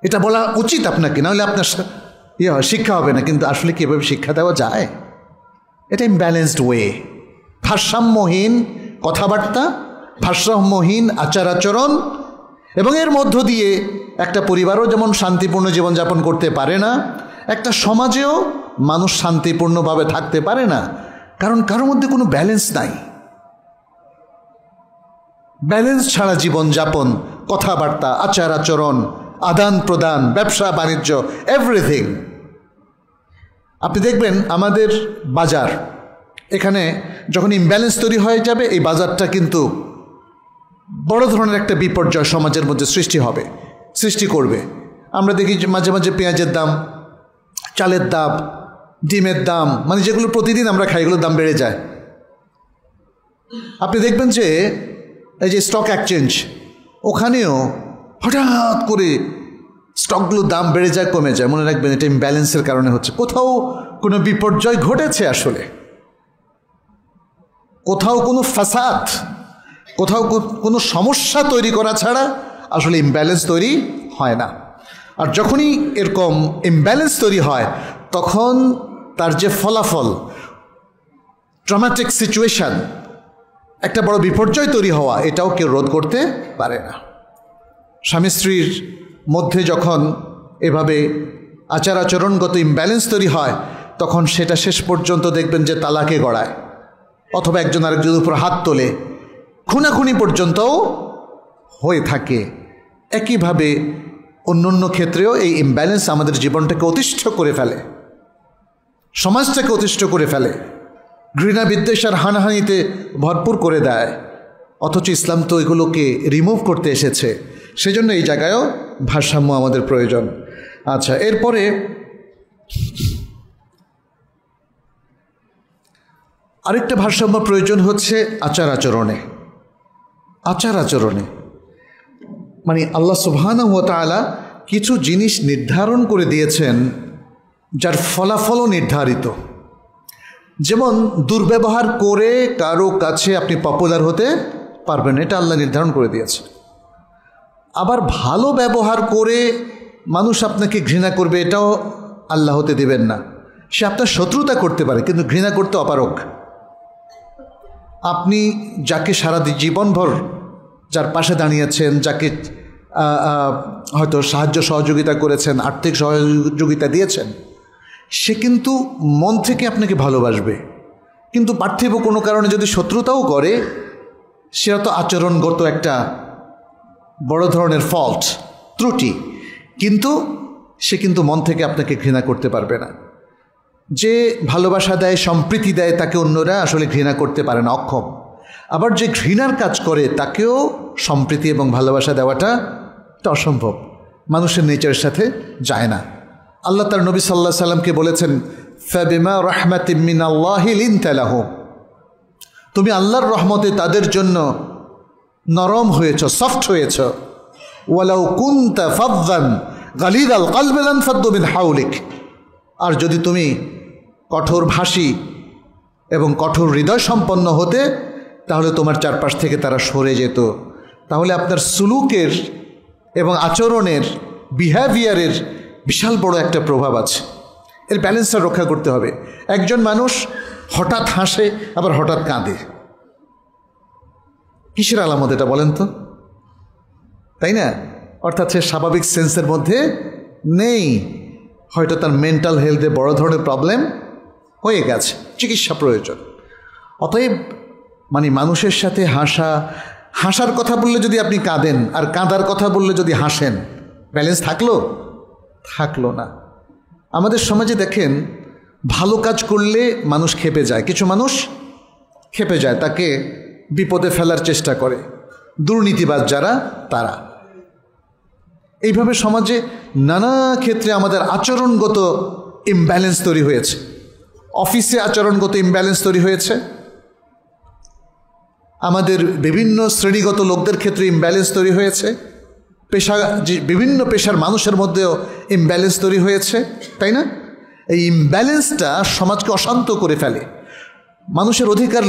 এটা বলা উচিত আপনাকে, নাহলে আপনার শিক্ষা হবে না। কিন্তু আসলে কীভাবে শিক্ষা দেওয়া যায়? এটা ইমব্যালেন্সড ওয়ে, ভারসাম্যহীন কথাবার্তা, ভারসাম্যহীন আচার আচরণ, এবং এর মধ্য দিয়ে একটা পরিবারও যেমন শান্তিপূর্ণ জীবনযাপন করতে পারে না, একটা সমাজেও মানুষ শান্তিপূর্ণভাবে থাকতে পারে না, কারণ কারোর মধ্যে কোনো ব্যালেন্স নাই। ব্যালেন্স ছাড়া জীবনযাপন, কথাবার্তা, আচার আচরণ, আদান প্রদান, ব্যবসা বাণিজ্য, এভরিথিং। আপনি দেখবেন আমাদের বাজার, এখানে যখন ইমব্যালেন্স তৈরি হয়ে যাবে, এই বাজারটা কিন্তু বড় ধরনের একটা বিপর্যয় সমাজের মধ্যে সৃষ্টি করবে। আমরা দেখি যে মাঝে মাঝে পেঁয়াজের দাম, চালের দাম, ডিমের দাম, মানে যেগুলো প্রতিদিন আমরা খাই, এগুলোর দাম বেড়ে যায়। আপনি দেখবেন যে এই যে স্টক এক্সচেঞ্জ, ওখানেও হঠাৎ করে স্টকগুলোর দাম বেড়ে যায়, কমে যায়। মনে রাখবেন এটা ইমব্যালেন্সের কারণে হচ্ছে। কোথাও কোনো বিপর্যয় ঘটেছে, আসলে কোথাও কোনো ফাসাদ, কোথাও কোনো সমস্যা তৈরি করা ছাড়া আসলে ইমব্যালেন্স তৈরি হয় না। আর যখনই এরকম ইমব্যালেন্স তৈরি হয়, তখন তার যে ফলাফল, ট্রমাটিক সিচুয়েশান, একটা বড় বিপর্যয় তৈরি হওয়া, এটাও কেউ রোধ করতে পারে না। স্বামী স্ত্রীর মধ্যে যখন এভাবে আচার আচরণগত ইমব্যালেন্স তৈরি হয়, তখন সেটা শেষ পর্যন্ত দেখবেন যে তালাকে গড়ায়, অথবা একজন আরেকজনের উপর হাত তোলে, খুনাখুনি পর্যন্তও হয়ে থাকে। একইভাবে অন্য ক্ষেত্রেও এই ইমব্যালেন্স আমাদের জীবনটাকে অতিষ্ঠ করে ফেলে, সমাজটাকে অতিষ্ঠ করে ফেলে, ঘৃণা বিদ্বেষ আর হানাহানিতে ভরপুর করে দেয়। অথচ ইসলাম তো এগুলোকে রিমুভ করতে এসেছে। সেজন্য এই জায়গায়ও ভারসাম্য আমাদের প্রয়োজন। আচ্ছা, এরপরে আরেকটা ভারসাম্য প্রয়োজন হচ্ছে আচার আচরণে। আচার আচরণে মানে আল্লাহ সুবহানাহু ওয়া তাআলা কিছু জিনিস নির্ধারণ করে দিয়েছেন যার ফলাফলও নির্ধারিত। যেমন দুর্ব্যবহার করে কারো কাছে আপনি পপুলার হতে পারবেন, এটা আল্লাহ নির্ধারণ করে দিয়েছে। আবার ভালো ব্যবহার করে মানুষ আপনাকে ঘৃণা করবে, এটাও আল্লাহ হতে দেবেন না। সে আপনার শত্রুতা করতে পারে কিন্তু ঘৃণা করতে অপারগ। আপনি যাকে সারা জীবনভর যার পাশে দাঁড়িয়েছেন, যাকে হয়তো সাহায্য সহযোগিতা করেছেন, আর্থিক সহযোগিতা দিয়েছেন, সে কিন্তু মন থেকে আপনাকে ভালোবাসবে। কিন্তু পার্থিব কোনো কারণে যদি শত্রুতাও করে, সেটা তো আচরণগত একটা বড় ধরনের ফল্ট, ত্রুটি, কিন্তু সে কিন্তু মন থেকে আপনাকে ঘৃণা করতে পারবে না। যে ভালোবাসা দেয়, সম্প্রীতি দেয়, তাকে অন্যরা আসলে ঘৃণা করতে পারে না, অক্ষম। আবার যে ঘৃণার কাজ করে তাকেও সম্প্রীতি এবং ভালোবাসা দেওয়াটা অসম্ভব, মানুষের নেচারের সাথে যায় না। আল্লাহ তার নবী সাল্লাল্লাহু আলাইহি সাল্লামকে বলেছেন, ফাবিমা রাহমাতিম মিনাল্লাহি লিনতা লাহুম, তুমি আল্লাহর রহমতে তাদের জন্য নরম হয়েছ, সফট হয়েছ। ওয়ালাউ কুনতা ফাযযান গালিযাল কলবি লানফাদ্দু মিন হাওলিক, আর যদি তুমি কঠোর ভাষী এবং কঠোর হৃদয় সম্পন্ন হতে, তাহলে তোমার চারপাশ থেকে তারা সরে যেত। তাহলে আপনার সুলুকের এবং আচরণের, বিহেভিয়ারের বিশাল বড় একটা প্রভাব আছে। এর ব্যালেন্সটা রক্ষা করতে হবে। একজন মানুষ হঠাৎ হাসে আবার হঠাৎ কাঁদে, কিসের আলামত এটা বলেন তো? তাই না? অর্থাৎ সে স্বাভাবিক সেন্সের মধ্যে নেই, হয়তো তার মেন্টাল হেলথে বড় ধরনের প্রবলেম হয়ে গেছে, চিকিৎসা প্রয়োজন। অতএব মানে মানুষের সাথে হাসার কথা বললে যদি আপনি কাঁদেন, আর কাঁদার কথা বললে যদি হাসেন, ব্যালেন্স থাকলো না। আমাদের সমাজে দেখেন, ভালো কাজ করলে মানুষ ক্ষেপে যায়, কিছু মানুষ ক্ষেপে যায়, তাকে বিপদে ফেলার চেষ্টা করে, দুর্নীতিবাজ যারা তারা। এইভাবে সমাজে নানা ক্ষেত্রে আমাদের আচরণগত ইমব্যালেন্স তৈরি হয়েছে। অফিসে আচরণগত ইমব্যালেন্স তৈরি হয়েছে, আমাদের বিভিন্ন শ্রেণীগত লোকদের ক্ষেত্রে ইমব্যালেন্স তৈরি হয়েছে, বিভিন্ন পেশার মানুষের মধ্যেও ইমব্যালেন্স তৈরি হয়েছে, তাই না? এই ইমব্যালেন্সটা সমাজকে অশান্ত করে ফেলে, মানুষের অধিকার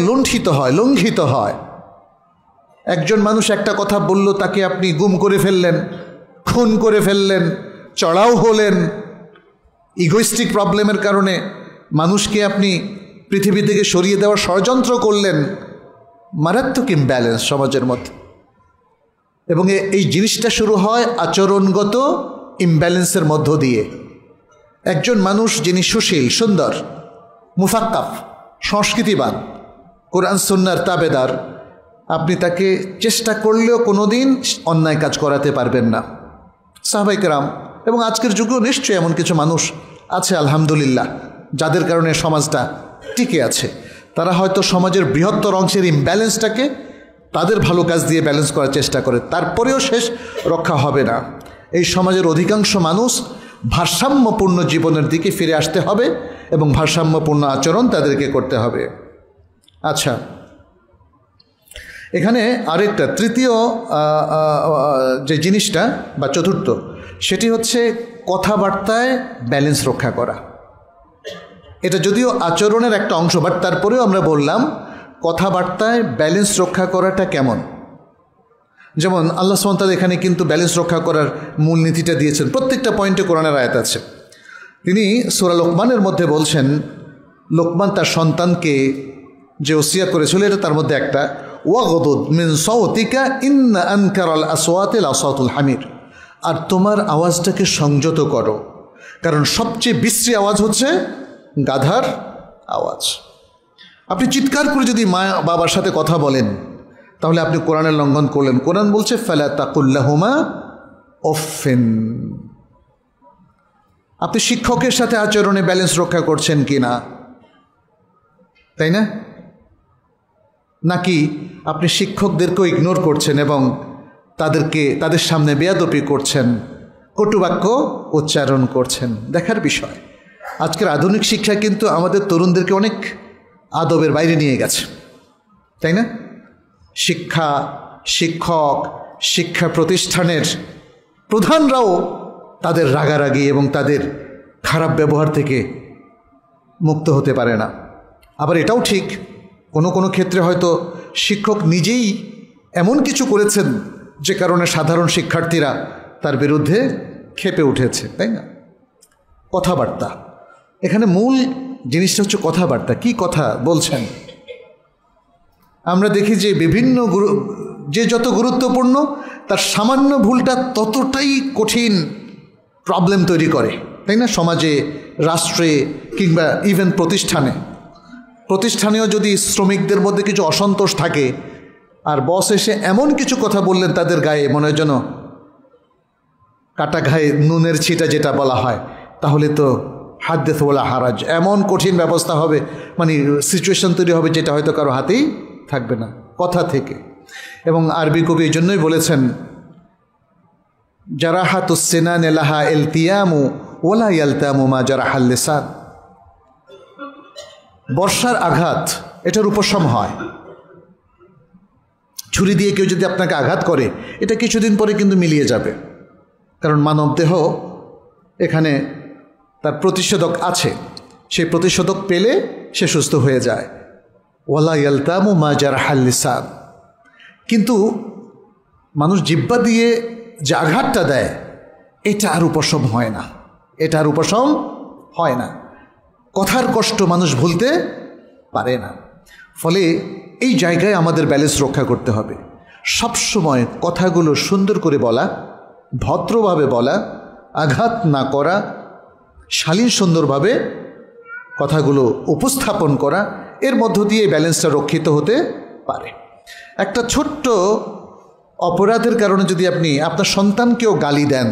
লঙ্ঘিত হয়। একজন মানুষ একটা কথা বলল, তাকে আপনি গুম করে ফেললেন, খুন করে ফেললেন, চড়াও হলেন। ইগোইস্টিক প্রবলেমের কারণে মানুষকে আপনি পৃথিবী থেকে সরিয়ে দেওয়ার ষড়যন্ত্র করলেন। মারাত্মক ইমব্যালেন্স সমাজের মধ্যে। এবং এই জিনিসটা শুরু হয় আচরণগত ইমব্যালেন্সের মধ্য দিয়ে। একজন মানুষ যিনি সুশীল, সুন্দর, মুফাক্কাফ, সংস্কৃতিবান, কোরআন সুন্নাহর তাবেদার, আপনি তাকে চেষ্টা করলেও কোনোদিন অন্যায় কাজ করাতে পারবেন না। সাহাবায়ে কেরাম এবং আজকের যুগেও নিশ্চয়ই এমন কিছু মানুষ আছে আলহামদুলিল্লাহ, যাদের কারণে সমাজটা টিকে আছে। তারা হয়তো সমাজের বৃহত্তর অংশের ইমব্যালেন্সটাকে তাদের ভালো কাজ দিয়ে ব্যালেন্স করার চেষ্টা করে, তারপরেও শেষ রক্ষা হবে না। এই সমাজের অধিকাংশ মানুষ ভারসাম্যপূর্ণ জীবনের দিকে ফিরে আসতে হবে এবং ভারসাম্যপূর্ণ আচরণ তাদেরকে করতে হবে। আচ্ছা, এখানে আরেকটা তৃতীয় যে জিনিসটা বা চতুর্থ, সেটি হচ্ছে কথাবার্তায় ব্যালেন্স রক্ষা করা। এটা যদিও আচরণের একটা অংশ, বাট তারপরেও আমরা বললাম কথাবার্তায় ব্যালেন্স রক্ষা করাটা কেমন। যেমন আল্লাহ সুবহানাহু ওয়া তাআলা এখানে কিন্তু ব্যালেন্স রক্ষা করার মূলনীতিটা দিয়েছেন। প্রত্যেকটা পয়েন্টে কোরআনের আয়াত আছে। তিনি সূরা লোকমানের মধ্যে বলছেন, লোকমান তার সন্তানকে যে ওসিয়ত করেছিল, এটা তার মধ্যে একটা, ওয়াগদুদ মিন সাওতিকা ইন্না আনকারাল আসওয়াতি লাসাউতুল হামির, আর তোমার আওয়াজটাকে সংযত করো, কারণ সবচেয়ে বিশ্রী আওয়াজ হচ্ছে গাধার আওয়াজ। আপনি চিৎকার করে যদি মা বাবার সাথে কথা বলেন, তাহলে আপনি কোরআনের লঙ্ঘন করলেন। কোরআন বলছে ফালা তাকুল্লাহুমা উফিন। আপনি শিক্ষকের সাথে আচরণে ব্যালেন্স রক্ষা করছেন কি না, তাই না? নাকি আপনি শিক্ষকদেরকেও ইগনোর করছেন এবং তাদের সামনে বেয়াদবি করছেন, কটুবাক্য উচ্চারণ করছেন। দেখার বিষয়, আজকের আধুনিক শিক্ষা কিন্তু আমাদের তরুণদেরকে অনেক আদবের বাইরে নিয়ে গেছে, তাই না? শিক্ষক, শিক্ষা প্রতিষ্ঠানের প্রধানরাও তাদের রাগারাগি এবং তাদের খারাপ ব্যবহার থেকে মুক্ত হতে পারে না। আবার এটাও ঠিক, কোনো ক্ষেত্রে হয়তো শিক্ষক নিজেই এমন কিছু করেছেন যে কারণে সাধারণ শিক্ষার্থীরা তার বিরুদ্ধে ক্ষেপে উঠেছে, তাই না? কথাবার্তা, এখানে মূল জিনিসটা হচ্ছে কথাবার্তা। কি কথা বলছেন? আমরা দেখি যে যে যত গুরুত্বপূর্ণ তার সামান্য ভুলটা ততটাই কঠিন প্রবলেম তৈরি করে, তাই না? সমাজে, রাষ্ট্রে কিংবা ইভেন প্রতিষ্ঠানেও যদি শ্রমিকদের মধ্যে কিছু অসন্তোষ থাকে আর বস এসে এমন কিছু কথা বললেন তাদের গায়ে, মনে হয় যেন কাটা ঘায়ে নুনের ছিটা যেটা বলা হয়, তাহলে তো হাদ্দেস ওয়ালা হারাজ, এমন কঠিন ব্যবস্থা হবে, মানে সিচুয়েশন তৈরি হবে যেটা হয়তো কারো হাতেই থাকবে না, কথা থেকে। এবং আরবি কবি এই জন্যই বলেছেন, জারাহাতুস সিনান লাহা ইলতিয়ামু ওয়ালা ইয়ালতামু মা জারাহাল লিসান। বর্ষার আঘাত, এটার উপশম হয়। ছুরি দিয়ে কেউ যদি আপনাকে আঘাত করে, এটা কিছুদিন পরে কিন্তু মিলিয়ে যাবে, কারণ মানব দেহ এখানে তার প্রতিষেধক আছে, সেই প্রতিষেধক পেলে সে সুস্থ হয়ে যায়। ওয়ালা ইয়ালতামু মা জারাহাল লিসান। কিন্তু মানুষ জিহ্বা দিয়ে যে আঘাতটা দেয়, এটা আর উপশম হয় না, কথার কষ্ট মানুষ ভুলতে পারে না। ফলে এই জায়গায় আমাদের ব্যালেন্স রক্ষা করতে হবে। সবসময় কথাগুলো সুন্দর করে বলা, ভদ্রভাবে বলা, আঘাত না করা, শালীন সুন্দরভাবে কথাগুলো উপস্থাপন করা, এর মধ্য দিয়ে ব্যালেন্সটা রক্ষিত হতে পারে। একটা ছোট্ট অপরাধের কারণে যদি আপনি আপনার সন্তানকেও গালি দেন,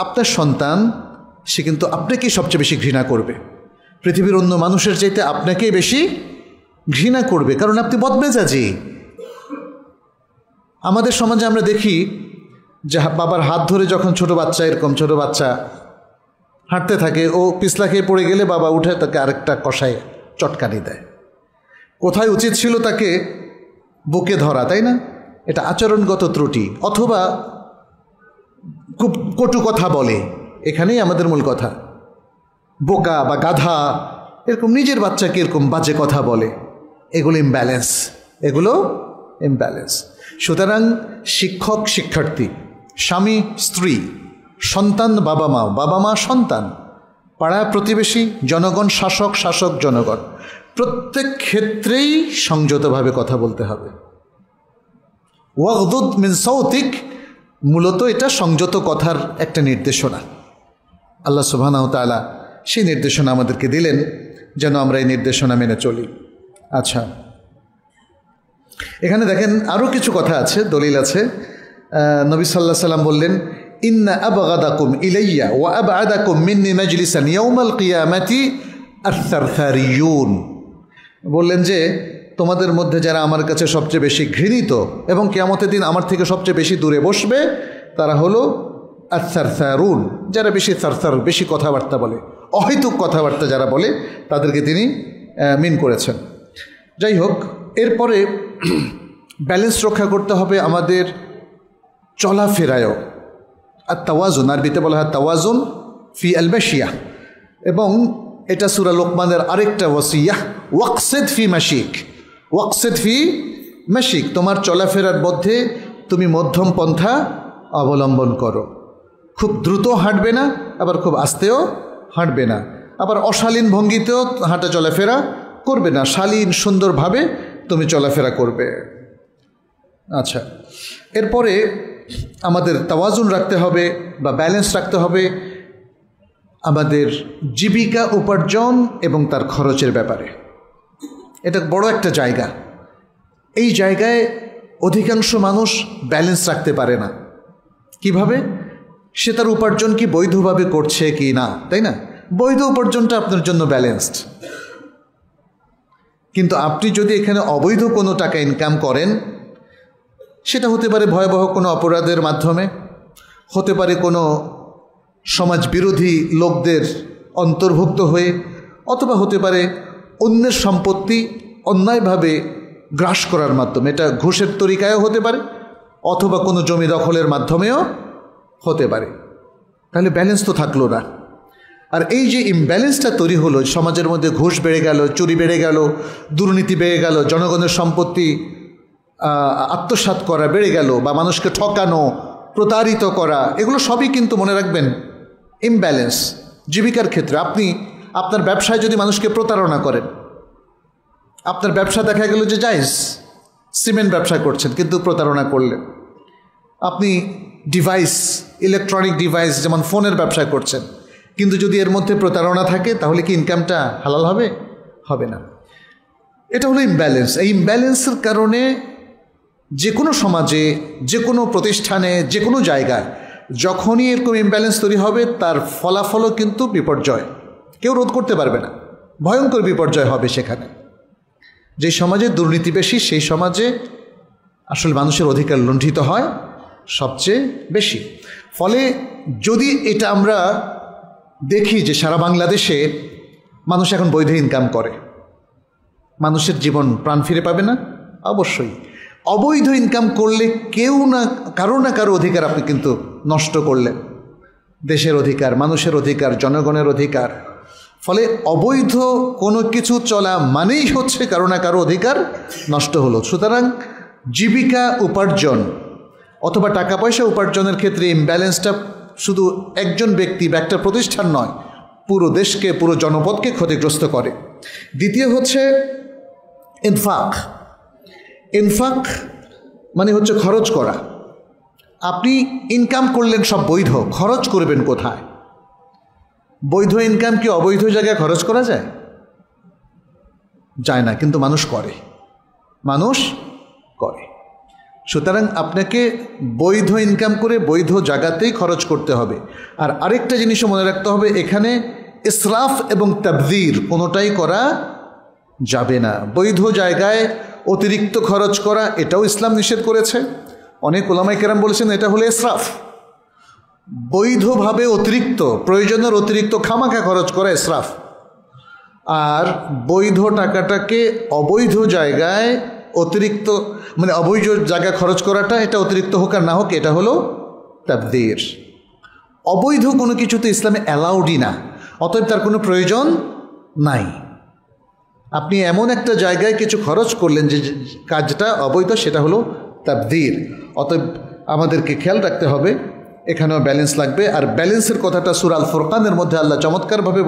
আপনার সন্তান সে কিন্তু আপনাকেই সবচেয়ে বেশি ঘৃণা করবে, পৃথিবীর অন্য মানুষের চাইতে আপনাকেই বেশি ঘৃণা করবে, কারণ আপনি বদমেজাজি। আমাদের সমাজে আমরা দেখি যে বাবার হাত ধরে যখন ছোট বাচ্চা হাঁটতে থাকে, ও পিছলা খেয়ে পড়ে গেলে বাবা উঠে তাকে আরেকটা কষায় চটকানি দেয়। কোথায় উচিত ছিল তাকে বুকে ধরা, তাই না? এটা আচরণগত ত্রুটি। অথবা খুব কটু কথা বলে, এখানেই আমাদের মূল কথা। বোকা বা গাধা, এরকম নিজের বাচ্চাকে এরকম বাজে কথা বলে, এগুলো ইমব্যালেন্স। সুতরাং শিক্ষক শিক্ষার্থী, স্বামী স্ত্রী, সন্তান বাবা মা সন্তান, পাড়া প্রতিবেশী, জনগণ, শাসক জনগণ, প্রত্যেক ক্ষেত্রেই সংযতভাবে কথা বলতে হবে। ওয়াগদুদ মিন সাউতিক, মূলত এটা সংযত কথার একটা নির্দেশনা। আল্লাহ সুবহানাহু ওয়া তাআলা সেই নির্দেশনা আমাদেরকে দিলেন, যেন আমরা এই নির্দেশনা মেনে চলি। আচ্ছা, এখানে দেখেন আরও কিছু কথা আছে, দলিল আছে। নবী সাল্লাল্লাহু আলাইহি ওয়াসাল্লাম বললেন, ইন্না আবগাদাকুম ইলাইয়া ওয়া আবআদাকুম মিন্নি মাজলিসান ইয়াউমাল কিয়ামাতি আস-সারসারিয়ুন। বললেন যে তোমাদের মধ্যে যারা আমার কাছে সবচেয়ে বেশি ঘৃণিত এবং কিয়ামতের দিন আমার থেকে সবচেয়ে বেশি দূরে বসবে, তারা হলো আস-সারসারুন, যারা বেশি কথাবার্তা বলে, অহেতুক কথাবার্তা যারা বলে, তাদেরকে তিনি মিন করেছেন। যাই হোক, এরপরে ব্যালেন্স রক্ষা করতে হবে আমাদের চলাফেরায়ও। আর তাওয়াজুন, আরবিতে বলা হয় তাওয়াজুন ফি আল মাশিয়া, এবং এটা সূরা লোকমানের আরেকটা ওয়াসিয়াহ, ওয়াকসিদ ফি মাশিক, তোমার চলাফেরার মধ্যে তুমি মধ্যম পন্থা অবলম্বন করো। খুব দ্রুত হাঁটবে না, আবার খুব আস্তেও হাঁটবে না, আবার অশালীন ভঙ্গিতেও হাঁটা চলাফেরা করবে না, শালীন সুন্দরভাবে তুমি চলাফেরা করবে। আচ্ছা, এরপরে আমাদের তাওয়াজুন রাখতে হবে বা ব্যালেন্স রাখতে হবে আমাদের জীবিকা উপার্জন এবং তার খরচের ব্যাপারে। এটা বড় একটা জায়গা। এই জায়গায় অধিকাংশ মানুষ ব্যালেন্স রাখতে পারে না। কিভাবে? সে তার উপার্জন কি বৈধভাবে করছে কি না, তাই না? বৈধ উপার্জনটা আপনার জন্য ব্যালেন্সড, কিন্তু আপনি যদি এখানে অবৈধ কোনো টাকা ইনকাম করেন, সেটা হতে পারে ভয়াবহ কোনো অপরাধের মাধ্যমে, হতে পারে কোনো সমাজ বিরোধী লোকদের অন্তর্ভুক্ত হয়ে, অথবা হতে পারে অন্যের সম্পত্তি অন্যায়ভাবে গ্রাস করার মাধ্যমে। এটা ঘুষের তরিকায়ও হতে পারে, অথবা কোনো জমি দখলের মাধ্যমেও হতে পারে। তাহলে ব্যালেন্স তো থাকলো না। আর এই যে ইমব্যালেন্সটা তৈরি হলো, সমাজের মধ্যে ঘুষ বেড়ে গেল, চুরি বেড়ে গেল, দুর্নীতি বেড়ে গেল, জনগণের সম্পত্তি আত্মসাৎ করা বেড়ে গেল, বা মানুষকে ঠকানো, প্রতারিত করা, এগুলো সবই কিন্তু মনে রাখবেন ইমব্যালেন্স। জীবিকার ক্ষেত্রে আপনি আপনার ব্যবসায় যদি মানুষকে প্রতারণা করেন, আপনার ব্যবসা দেখা গেল যে জায়েজ, সিমেন্ট ব্যবসা করছেন কিন্তু প্রতারণা করলেন। আপনি ডিভাইস, ইলেকট্রনিক ডিভাইস যেমন ফোনের ব্যবসা করছেন, কিন্তু যদি এর মধ্যে প্রতারণা থাকে তাহলে কি ইনকামটা হালাল হবে? হবে না। এটা হলো ইমব্যালেন্স। এই ইমব্যালেন্সের কারণে যে কোনো সমাজে, যে কোনো প্রতিষ্ঠানে, যে কোনো জায়গায় যখনই এরকম ইমব্যালেন্স তৈরি হবে, তার ফলাফলও কিন্তু বিপর্যয়, কেউ রোধ করতে পারবে না, ভয়ঙ্কর বিপর্যয় হবে সেখানে। যে সমাজে দুর্নীতি বেশি, সেই সমাজে আসলে মানুষের অধিকার লুণ্ঠিত হয় সবচেয়ে বেশি। ফলে যদি এটা আমরা দেখি যে সারা বাংলাদেশে মানুষ এখন বৈধ ইনকাম করে, মানুষের জীবন প্রাণ ফিরে পাবে না? অবশ্যই। অবৈধ ইনকাম করলে কেউ না কারো অধিকার আপনি কিন্তু নষ্ট করলেন, দেশের অধিকার, মানুষের অধিকার, জনগণের অধিকার। ফলে অবৈধ কোনো কিছু চলা মানেই হচ্ছে কারো না কারো অধিকার নষ্ট হলো। সুতরাং জীবিকা উপার্জন অথবা টাকা পয়সা উপার্জনের ক্ষেত্রে ইমব্যালেন্সটা শুধু একজন ব্যক্তি বা একটা প্রতিষ্ঠান নয়, পুরো দেশকে, পুরো জনপদকে ক্ষতিগ্রস্ত করে। দ্বিতীয় হচ্ছে ইনফাক। ইনফাক মানে হচ্ছে খরচ করা। আপনি ইনকাম করলেন সব বৈধ, খরচ করবেন কোথায়? বৈধ ইনকাম কি অবৈধ জায়গায় খরচ করা যায়? যায় না, কিন্তু মানুষ করে, মানুষ করে। সুতরাং আপনাকে বৈধ ইনকাম করে বৈধ জায়গাতেই খরচ করতে হবে। আর আরেকটা জিনিসও মনে রাখতে হবে, এখানে ইসরাফ এবং তাবযীর কোনোটাই করা যাবে না। বৈধ জায়গায় অতিরিক্ত খরচ করা, এটাও ইসলাম নিষেধ করেছে। অনেক ওলামায়ে কেরাম বলেছেন এটা হলো ইসরাফ। বৈধভাবে অতিরিক্ত, প্রয়োজনের অতিরিক্ত খামাখা খরচ করা ইসরাফ। আর বৈধ টাকাটাকে অবৈধ জায়গায় অতিরিক্ত, মানে অবৈধ জায়গায় খরচ করাটা, এটা অতিরিক্ত হোক আর না হোক, এটা হলো তাবযীর। অবৈধ কোনো কিছু তো ইসলামে অ্যালাউডই না, অতএব তার কোনো প্রয়োজন নাই। আপনি এমন একটা জায়গায় কিছু খরচ করলেন যে কাজটা অবৈধ, সেটা হলো তাবযীর। অতএব আমাদেরকে খেয়াল রাখতে হবে, এখানেও ব্যালেন্স লাগবে। আর ব্যালেন্সের কথাটা সূরা আল ফুরকানের মধ্যে আল্লাহ চমৎকারভাবে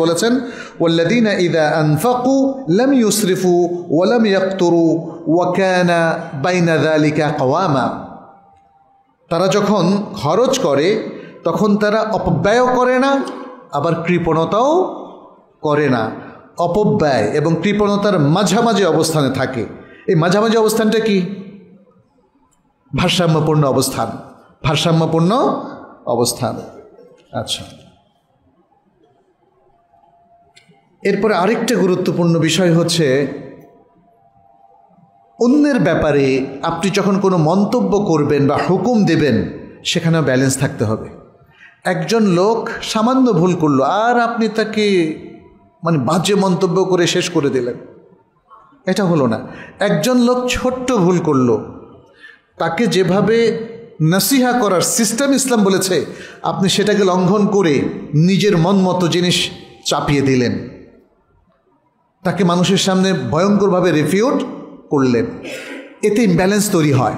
বলেছেন ওয়াল্লাযীনা ইযা আনফাকু লাম ইউসরিফু ওয়া লাম ইয়াকতুরু ওয়া কানা বাইনা যালিকা কাওয়ামা। তারা যখন খরচ করে তখন তারা অপব্যয়ও করে না, আবার কৃপণতাও করে না। অপব্যয় এবং কৃপণতার মাঝামাঝি অবস্থানে থাকে। এই মাঝামাঝি অবস্থানটা কি? ভারসাম্যপূর্ণ অবস্থান, ভারসাম্যপূর্ণ অবস্থান। আচ্ছা, এরপরে আরেকটা গুরুত্বপূর্ণ বিষয় হচ্ছে, অন্যের ব্যাপারে আপনি যখন কোনো মন্তব্য করবেন বা হুকুম দেবেন, সেখানেও ব্যালেন্স থাকতে হবে। একজন লোক সামান্য ভুল করলো, আর আপনি তাকে মানে বাজে মন্তব্য করে শেষ করে দিলেন, এটা হলো না। একজন লোক ছোট্ট ভুল করলো, তাকে যেভাবে নসিহা করার সিস্টেম ইসলাম বলেছে, আপনি সেটাকে লঙ্ঘন করে নিজের মন মতো জিনিস চাপিয়ে দিলেন, তাকে মানুষের সামনে ভয়ঙ্করভাবে রিফিউট করলেন। এতে ইমব্যালেন্স তৈরি হয়।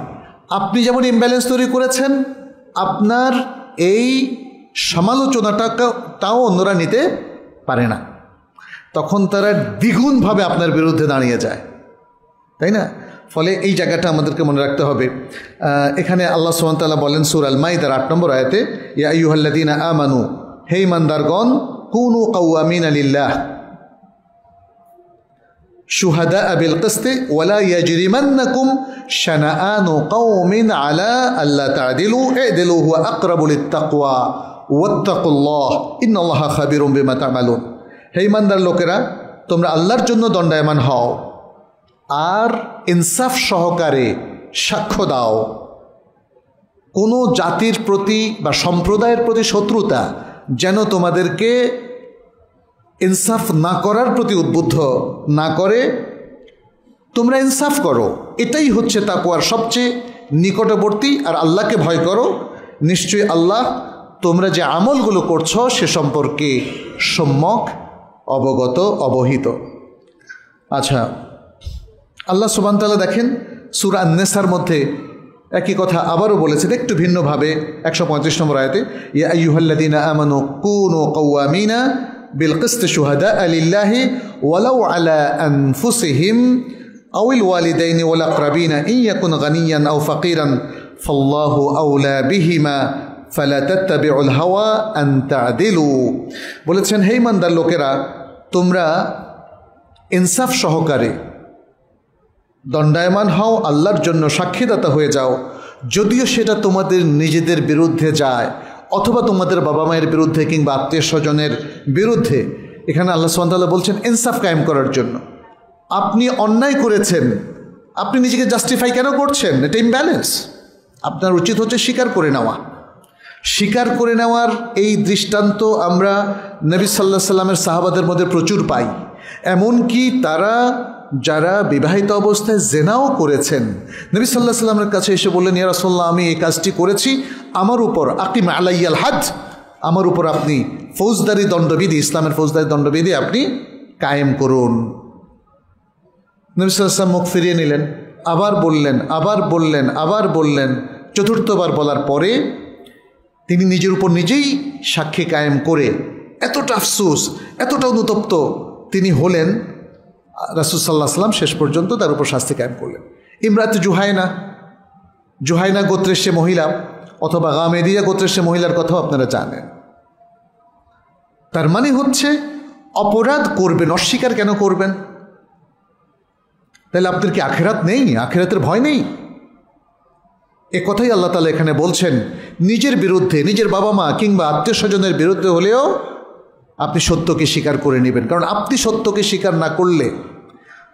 আপনি যেমন ইমব্যালেন্স তৈরি করেছেন, আপনার এই সমালোচনাটাও অন্যরা নিতে পারে না, তখন তারা দ্বিগুণভাবে আপনার বিরুদ্ধে দাঁড়িয়ে যায়, তাই না? ফলে এই জায়গাটা আমাদেরকে মনে রাখতে হবে। এখানে আল্লাহ সুবহানাহু ওয়া তাআলা বলেন সূরা আল মাইদার ৮ নম্বর আয়াতে, ইয়া আইয়ুহাল্লাযীনা আমানু, হে ঈমানদারগণ, কুনু কাওয়ামিনা লিল্লাহ শুহাদাআ বিল কিসতি ওয়ালা ইয়াজরিমান্নাকুম শানাআনু কওমিন আলা আল্লা তা'দিলু ই'দিলু হুয়া আকরাবু লিত-তাকওয়া ওয়াত্তাকুল্লাহ ইন্নাল্লাহা খাবীরুম বিমা তা'মালুন। হে ঈমানদার লোকেরা, তোমরা আল্লাহর জন্য দণ্ডায়মান হও আর ইনসাফ সহকারে সাক্ষ্য দাও। কোনো জাতির প্রতি বা সম্প্রদায়ের প্রতি শত্রুতা যেন তোমাদেরকে ইনসাফ না করার প্রতি উদ্বুদ্ধ না করে, তোমরা ইনসাফ করো। এটাই হচ্ছে তাকওয়ার সবচেয়ে নিকটবর্তী। আর আল্লাহকে ভয় করো, নিশ্চয়ই আল্লাহ তোমরা যে আমলগুলো করছো সে সম্পর্কে সম্যক অবগত, অবহিত। আচ্ছা, আল্লাহ সুবহানাহু ওয়া তাআলা দেখেন সূরা আন-নিসার মধ্যে একই কথা আবারও বলেছেন একটু ভিন্নভাবে 135 নম্বর আয়াতে, ইয়া আইয়ুহাল্লাযীনা আমানু কুনু কাওয়ামিনা বিল কিসতি শুহাদাআ লিল্লাহি ওয়ালাউ আলা আনফুসিহিম আউল ওয়ালিদাইনি ওয়াল আকরাবিনা ইন ইয়াকুন গানিয়ান আও ফাকিরান ফাল্লাহু আওলা বিহিমা ফালা তাত্তাবিউল হাওয়া আন তা'দিলু। বলেছেন, হে ইমানদার লোকেরা, তোমরা ইনসাফ সহকারে দণ্ডায়মান হও, আল্লাহর জন্য সাক্ষীদাতা হয়ে যাও, যদিও সেটা তোমাদের নিজেদের বিরুদ্ধে যায় অথবা তোমাদের বাবা মায়ের বিরুদ্ধে কিংবা আত্মীয় স্বজনের বিরুদ্ধে। এখানে আল্লাহ সুবহানাহু ওয়া তাআলা বলছেন ইনসাফ কায়েম করার জন্য। আপনি অন্যায় করেছেন, আপনি নিজেকে জাস্টিফাই কেন করছেন? এটা ইমব্যালেন্স। আপনার উচিত হচ্ছে স্বীকার করে নেওয়া। স্বীকার করে নেওয়ার এই দৃষ্টান্ত আমরা নবী সাল্লাল্লাহু আলাইহি সাল্লামের সাহাবাদের মধ্যে প্রচুর পাই। এমনকি তারা যারা বিবাহিত অবস্থায় জেনাও করেছেন, নবী সাল্লাল্লাহু আলাইহি সাল্লামের কাছে এসে বললেন, ইয়া রাসূলুল্লাহ, আমি এই কাজটি করেছি, আমার উপর আকিম আলাইয়াল হাদ, আমার উপর আপনি ফৌজদারি দণ্ডবিধি, ইসলামের ফৌজদারি দণ্ডবিধি আপনি কায়েম করুন। নবী সাল্লাল্লাহু আলাইহি সাল্লাম মুখ ফিরিয়ে নিলেন, আবার বললেন, আবার বললেন, আবার বললেন। চতুর্থবার বলার পরে তিনি নিজের উপর নিজেই সাক্ষী কায়েম করে এতটা আফসোস, এতটা অনুতপ্ত তিনি হলেন, রাসূল সাল্লাল্লাহু আলাইহি সাল্লাম শেষ পর্যন্ত তার উপর শাস্তি কায়েম করলেন। ইমরাতে জুহাইনা গোত্রের সে মহিলা অথবা গামেদিয়া গোত্রের সে মহিলার কথাও আপনারা জানেন। তার মানে হচ্ছে অপরাধ করবেন, অস্বীকার কেন করবেন? তাহলে আপনার কি আখেরাত নেই? আখেরাতের ভয় নেই? এ কথাই আল্লাহ তাআলা এখানে বলছেন। নিজের বিরুদ্ধে, নিজের বাবা মা কিংবা আত্মীয় স্বজনের বিরুদ্ধে হলেও আপনি সত্যকে স্বীকার করে নেবেন, কারণ আপনি সত্যকে স্বীকার না করলে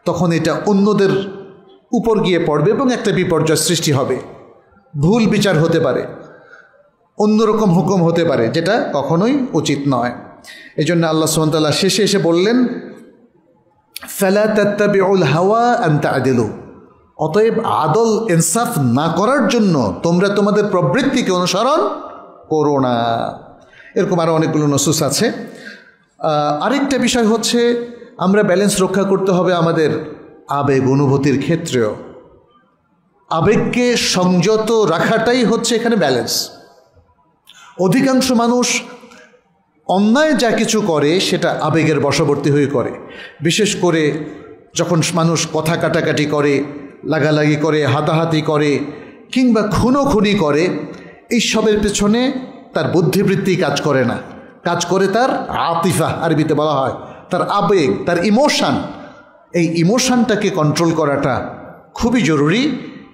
তখন এটা অন্যদের উপর গিয়ে পড়বে এবং একটা বিপর্যয় সৃষ্টি হবে, ভুল বিচার হতে পারে, অন্যরকম হুকুম হতে পারে, যেটা কখনোই উচিত নয়। এই জন্য আল্লাহ সুবহানাহু ওয়া তাআলা শেষে এসে বললেন, ফালা তাত্তাবিউল হাওয়া আন তা'দিলু, অতএব আদল ইনসাফ না করার জন্য তোমরা তোমাদের প্রবৃত্তিকে অনুসরণ করো না। এরকম আরও অনেকগুলো নসুস আছে। আরেকটা বিষয় হচ্ছে আমরা ব্যালেন্স রক্ষা করতে হবে আমাদের আবেগ অনুভূতির ক্ষেত্রেও। আবেগকে সংযত রাখাটাই হচ্ছে এখানে ব্যালেন্স। অধিকাংশ মানুষ অন্যায় যা কিছু করে সেটা আবেগের বশবর্তী হয়ে করে, বিশেষ করে যখন মানুষ কথা কাটাকাটি করে, লাগালাগি করে, হাতাহাতি করে কিংবা খুনোখুনি করে, এইসবের পেছনে তার বুদ্ধিবৃত্তি কাজ করে না, কাজ করে তার আতিফা, আরবিতে বলা হয়, তার আবেগ, তার ইমোশান। এই ইমোশানটাকে কন্ট্রোল করাটা খুবই জরুরি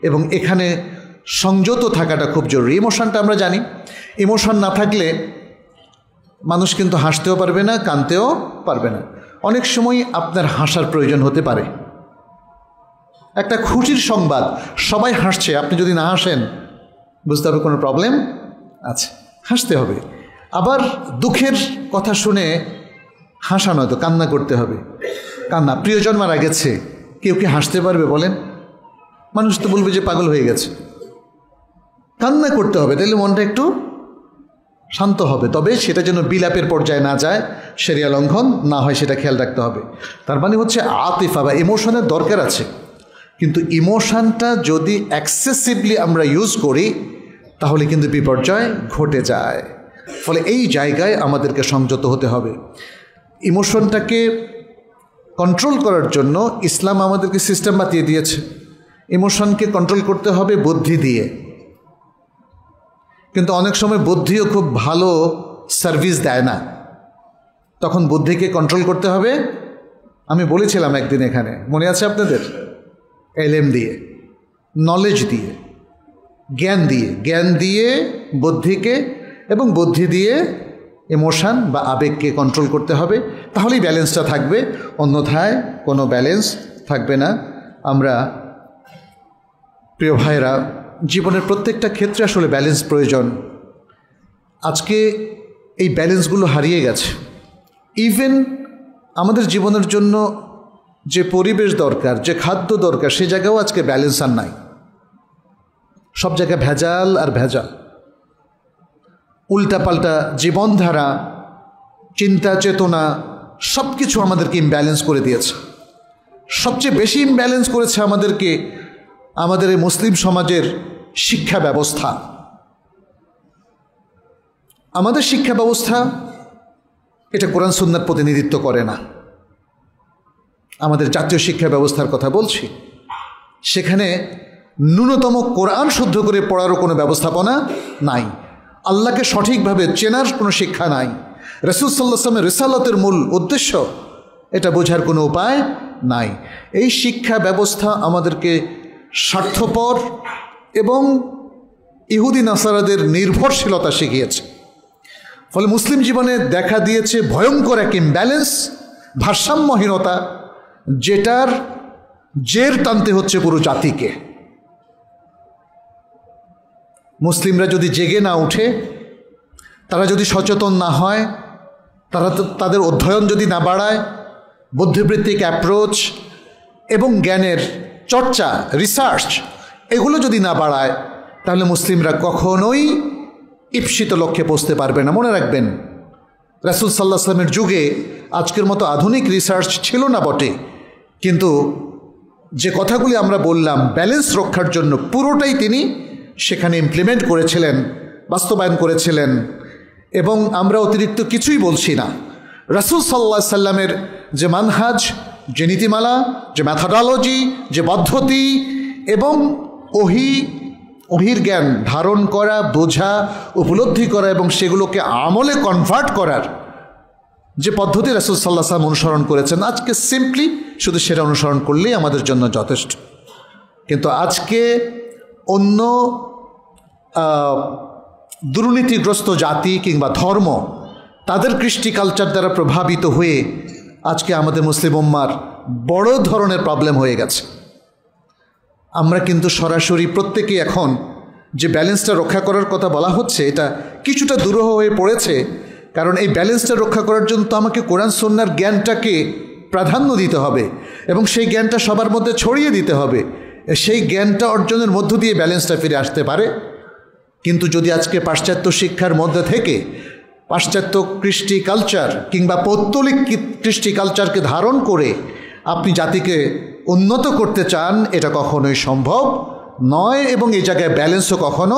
এবং এখানে সংযত থাকাটা খুব জরুরি। ইমোশানটা আমরা জানি, ইমোশান না থাকলে মানুষ কিন্তু হাসতেও পারবে না, কাঁদতেও পারবে না। অনেক সময় আপনার হাসার প্রয়োজন হতে পারে। একটা খুশির সংবাদ, সবাই হাসছে, আপনি যদি না হাসেন বুঝতে হবে কোনো প্রবলেম আছে, হাসতে হবে। আবার দুঃখের কথা শুনে হাসা নয় তো, কান্না করতে হবে। কান্না, প্রিয়জন মারা গেছে, কেউ কি হাসতে পারবে বলেন? মানুষ তো বলবে যে পাগল হয়ে গেছে। কান্না করতে হবে, তাহলে মনটা একটু শান্ত হবে, তবে সেটা যেন বিলাপের পর্যায়ে না যায়, শরিয়া লঙ্ঘন না হয়, সেটা খেয়াল রাখতে হবে। তার মানে হচ্ছে আতিফা বা ইমোশনের দরকার আছে, কিন্তু ইমোশনটা যদি এক্সেসিভলি আমরা ইউজ করি তাহলে কিন্তু বিপর্যয় ঘটে যায়। ফলে এই জায়গায় আমাদেরকে সংযত হতে হবে। ইমোশনটাকে কন্ট্রোল করার জন্য ইসলাম আমাদেরকে সিস্টেম বাতিয়ে দিয়েছে। ইমোশনকে কন্ট্রোল করতে হবে বুদ্ধি দিয়ে, কিন্তু অনেক সময় বুদ্ধিও খুব ভালো সার্ভিস দেয় না, তখন বুদ্ধিকে কন্ট্রোল করতে হবে। আমি বলেছিলাম একদিন এখানে, মনে আছে আপনাদের, এলএম দিয়ে, নলেজ দিয়ে, জ্ঞান দিয়ে বুদ্ধিকে এবং বুদ্ধি দিয়ে ইমোশন বা আবেগকে কন্ট্রোল করতে হবে, তাহলেই ব্যালেন্সটা থাকবে, অন্যথায় কোনো ব্যালেন্স থাকবে না। আমরা প্রিয় ভাইরা, জীবনের প্রত্যেকটা ক্ষেত্রে আসলে ব্যালেন্স প্রয়োজন। আজকে এই ব্যালেন্সগুলো হারিয়ে গেছে। ইভেন আমাদের জীবনের জন্য যে পরিবেশ দরকার, যে খাদ্য দরকার, সে জায়গাও আজকে ব্যালেন্স আর নাই। সব জায়গায় ভেজাল আর ভেজাল, উল্টাপাল্টা জীবনধারা, চিন্তা চেতনা, সব কিছু আমাদেরকে ইমব্যালেন্স করে দিয়েছে। সবচেয়ে বেশি ইমব্যালেন্স করেছে আমাদেরকে আমাদের এই মুসলিম সমাজের শিক্ষা ব্যবস্থা। আমাদের শিক্ষা ব্যবস্থা এটা কোরআন সুন্নাহর প্রতিনিধিত্ব করে না। আমাদের জাতীয় শিক্ষা ব্যবস্থার কথা বলছি, সেখানে ন্যূনতম কোরআন শুদ্ধ করে পড়ারও কোনো ব্যবস্থাপনা নাই। আল্লাহকে সঠিকভাবে চেনার কোনো শিক্ষা নাই। রাসূল সাল্লাল্লাহু আলাইহি ওয়াসাল্লামের রিসালাতের মূল উদ্দেশ্য এটা বোঝার কোনো উপায় নাই। এই শিক্ষা ব্যবস্থা আমাদেরকে স্বার্থপর এবং ইহুদি নাসারাদের নির্ভরশীলতা শিখিয়েছে। ফলে মুসলিম জীবনে দেখা দিয়েছে ভয়ঙ্কর এক ইমব্যালেন্স, ভারসাম্যহীনতা, যেটার জের টানতে হচ্ছে পুরো জাতিকে। মুসলিমরা যদি জেগে না উঠে, তারা যদি সচেতন না হয়, তাদের অধ্যয়ন যদি না বাড়ায়, বুদ্ধিবৃত্তিক অ্যাপ্রোচ এবং জ্ঞানের চর্চা, রিসার্চ, এগুলো যদি না বাড়ায়, তাহলে মুসলিমরা কখনোই ঈপ্সিত লক্ষ্যে পৌঁছতে পারবে না। মনে রাখবেন, রাসূল সাল্লাল্লাহু আলাইহি ওয়াসাল্লামের যুগে আজকের মতো আধুনিক রিসার্চ ছিল না বটে, কিন্তু যে কথাগুলি আমরা বললাম ব্যালেন্স রক্ষার জন্য, পুরোটাই তিনি সেখানে ইমপ্লিমেন্ট করেছিলেন, বাস্তবায়ন করেছিলেন। এবং আমরা অতিরিক্ত কিছুই বলছি না। রাসূল সাল্লাল্লাহু আলাইহি সাল্লামের যে মানহাজ, যে নীতিমালা, যে ম্যাথোডোলজি, যে পদ্ধতি এবং ওহির জ্ঞান ধারণ করা, বোঝা, উপলব্ধি করা এবং সেগুলোকে আমলে কনভার্ট করার যে পদ্ধতি রাসূল সাল্লাল্লাহু আলাইহি ওয়াসাল্লাম অনুসরণ করেছেন, আজকে সিম্পলি শুধু সেটা অনুসরণ করলেই আমাদের জন্য যথেষ্ট। কিন্তু আজকে অন্য দুর্নীতিগ্রস্ত জাতি কিংবা ধর্ম, তাদের কৃষ্টি কালচার দ্বারা প্রভাবিত হয়ে আজকে আমাদের মুসলিম উম্মার বড় ধরনের প্রবলেম হয়ে গেছে। আমরা কিন্তু সরাসরি প্রত্যেকেই এখন যে ব্যালেন্সটা রক্ষা করার কথা বলা হচ্ছে, এটা কিছুটা দুরূহ হয়ে পড়েছে। কারণ এই ব্যালেন্সটা রক্ষা করার জন্য তো আমাকে কোরআন সুন্নাহর জ্ঞানটাকে প্রাধান্য দিতে হবে এবং সেই জ্ঞানটা সবার মধ্যে ছড়িয়ে দিতে হবে। সেই জ্ঞানটা অর্জনের মধ্য দিয়ে ব্যালেন্সটা ফিরে আসতে পারে। কিন্তু যদি আজকে পাশ্চাত্য শিক্ষার মধ্যে থেকে পাশ্চাত্য কৃষ্টি কালচার কিংবা পৌত্তলিক কৃষ্টি কালচারকে ধারণ করে আপনি জাতিকে উন্নত করতে চান, এটা কখনোই সম্ভব নয় এবং এই জায়গায় ব্যালেন্সও কখনো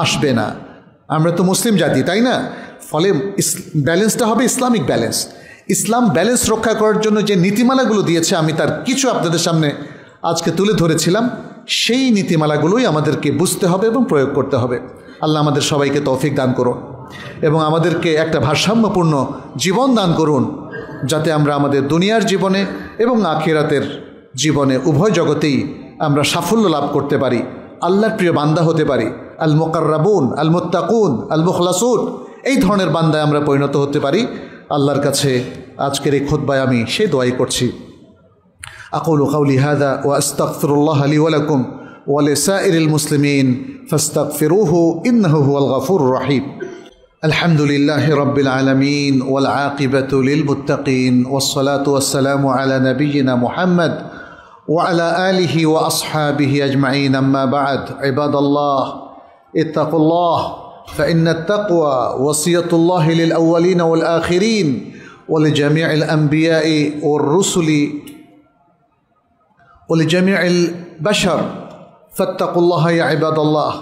আসবে না। আমরা তো মুসলিম জাতি, তাই না? ফলে ব্যালেন্সটা হবে ইসলামিক ব্যালেন্স। ইসলাম ব্যালেন্স রক্ষা করার জন্য যে নীতিমালাগুলো দিয়েছে, আমি তার কিছু আপনাদের সামনে আজকে তুলে ধরেছিলাম। সেই নীতিমালাগুলোই আমাদেরকে বুঝতে হবে এবং প্রয়োগ করতে হবে। আল্লাহ আমাদের সবাইকে তৌফিক দান করুন এবং আমাদেরকে একটা ভারসাম্যপূর্ণ জীবন দান করুন, যাতে আমরা আমাদের দুনিয়ার জীবনে এবং আখিরাতের জীবনে উভয় জগতেই আমরা সাফল্য লাভ করতে পারি, আল্লাহর প্রিয় বান্দা হতে পারি। আল মুকাররাবুন, আল মুত্তাকুন, আল মুখলাসুন, এই ধরনের বান্দায় আমরা পরিণত হতে পারি। আল্লাহর কাছে আজকের এই খুতবায় আমি সেই দোয়াই করছি। আকুলু কাউলি হাযা ওয়া আস্তাগফিরুল্লাহ লি ওয়া লাকুম ওয়া লিসাইরিল মুসলিমিন ফাস্তাগফিরুহু ইন্নাহু হুয়াল গফুরুর রহিম। আলহামদুলিল্লাহি রাব্বিল আলামিন ওয়াল আকিবাতু লিল মুত্তাকিন ওয়াস সালাতু ওয়াস সালামু আলা নাবিয়িনা মুহাম্মদ ওয়া আলা আলিহি ওয়া আসহাবিহি আজমাইন। আম্মা বা'দ, ইবাদাল্লাহ ইত্তাকুল্লাহ فإن التقوى وصية الله للأولين والآخرين ولجميع الأنبياء والرسل ولجميع البشر فاتقوا الله يا عباد الله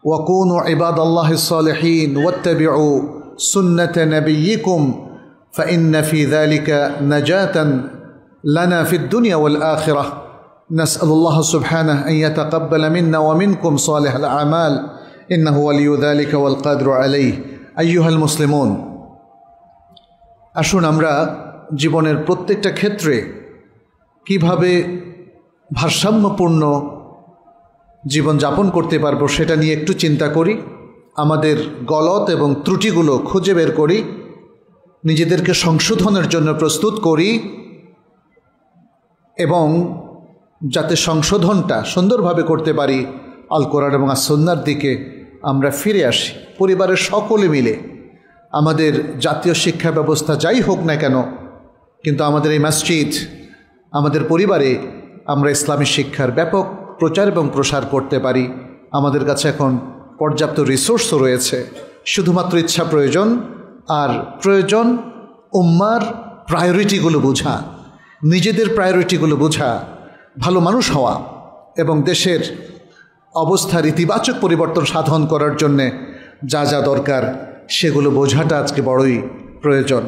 وكونوا عباد الله الصالحين واتبعوا سنة نبيكم فإن في ذلك نجاة لنا في الدنيا والآخرة. نسأل الله سبحانه أن يتقبل منا ومنكم صالح الأعمال إنه ولي ذلك والقادر عليه. أيها المسلمون, আসুন আমরা জীবনের প্রত্যেকটা ক্ষেত্রে কিভাবে ভারসাম্যপূর্ণ জীবন যাপন করতে পারবো সেটা নিয়ে একটু চিন্তা করি। আমাদের গলত এবং ত্রুটিগুলো খুঁজে বের করি, নিজেদেরকে সংশোধনের জন্য প্রস্তুত করি এবং যাতে সংশোধনটা সুন্দরভাবে করতে পারি, আল কোরআন এবং সুন্নাহর দিকে আমরা ফিরে আসি। পরিবারের সকলে মিলে আমাদের জাতীয় শিক্ষা ব্যবস্থা যাই হোক না কেন, কিন্তু আমাদের এই মসজিদ, আমাদের পরিবারে আমরা ইসলামী শিক্ষার ব্যাপক প্রচার এবং প্রসার করতে পারি। আমাদের কাছে এখন পর্যাপ্ত রিসোর্সও রয়েছে, শুধুমাত্র ইচ্ছা প্রয়োজন। আর প্রয়োজন উম্মার প্রায়োরিটিগুলো বোঝা, নিজেদের প্রায়োরিটিগুলো বোঝা, ভালো মানুষ হওয়া এবং দেশের অবস্থার ইতিবাচক পরিবর্তন সাধন করার জন্যে যা যা দরকার সেগুলো বোঝাটা আজকে বড়ই প্রয়োজন।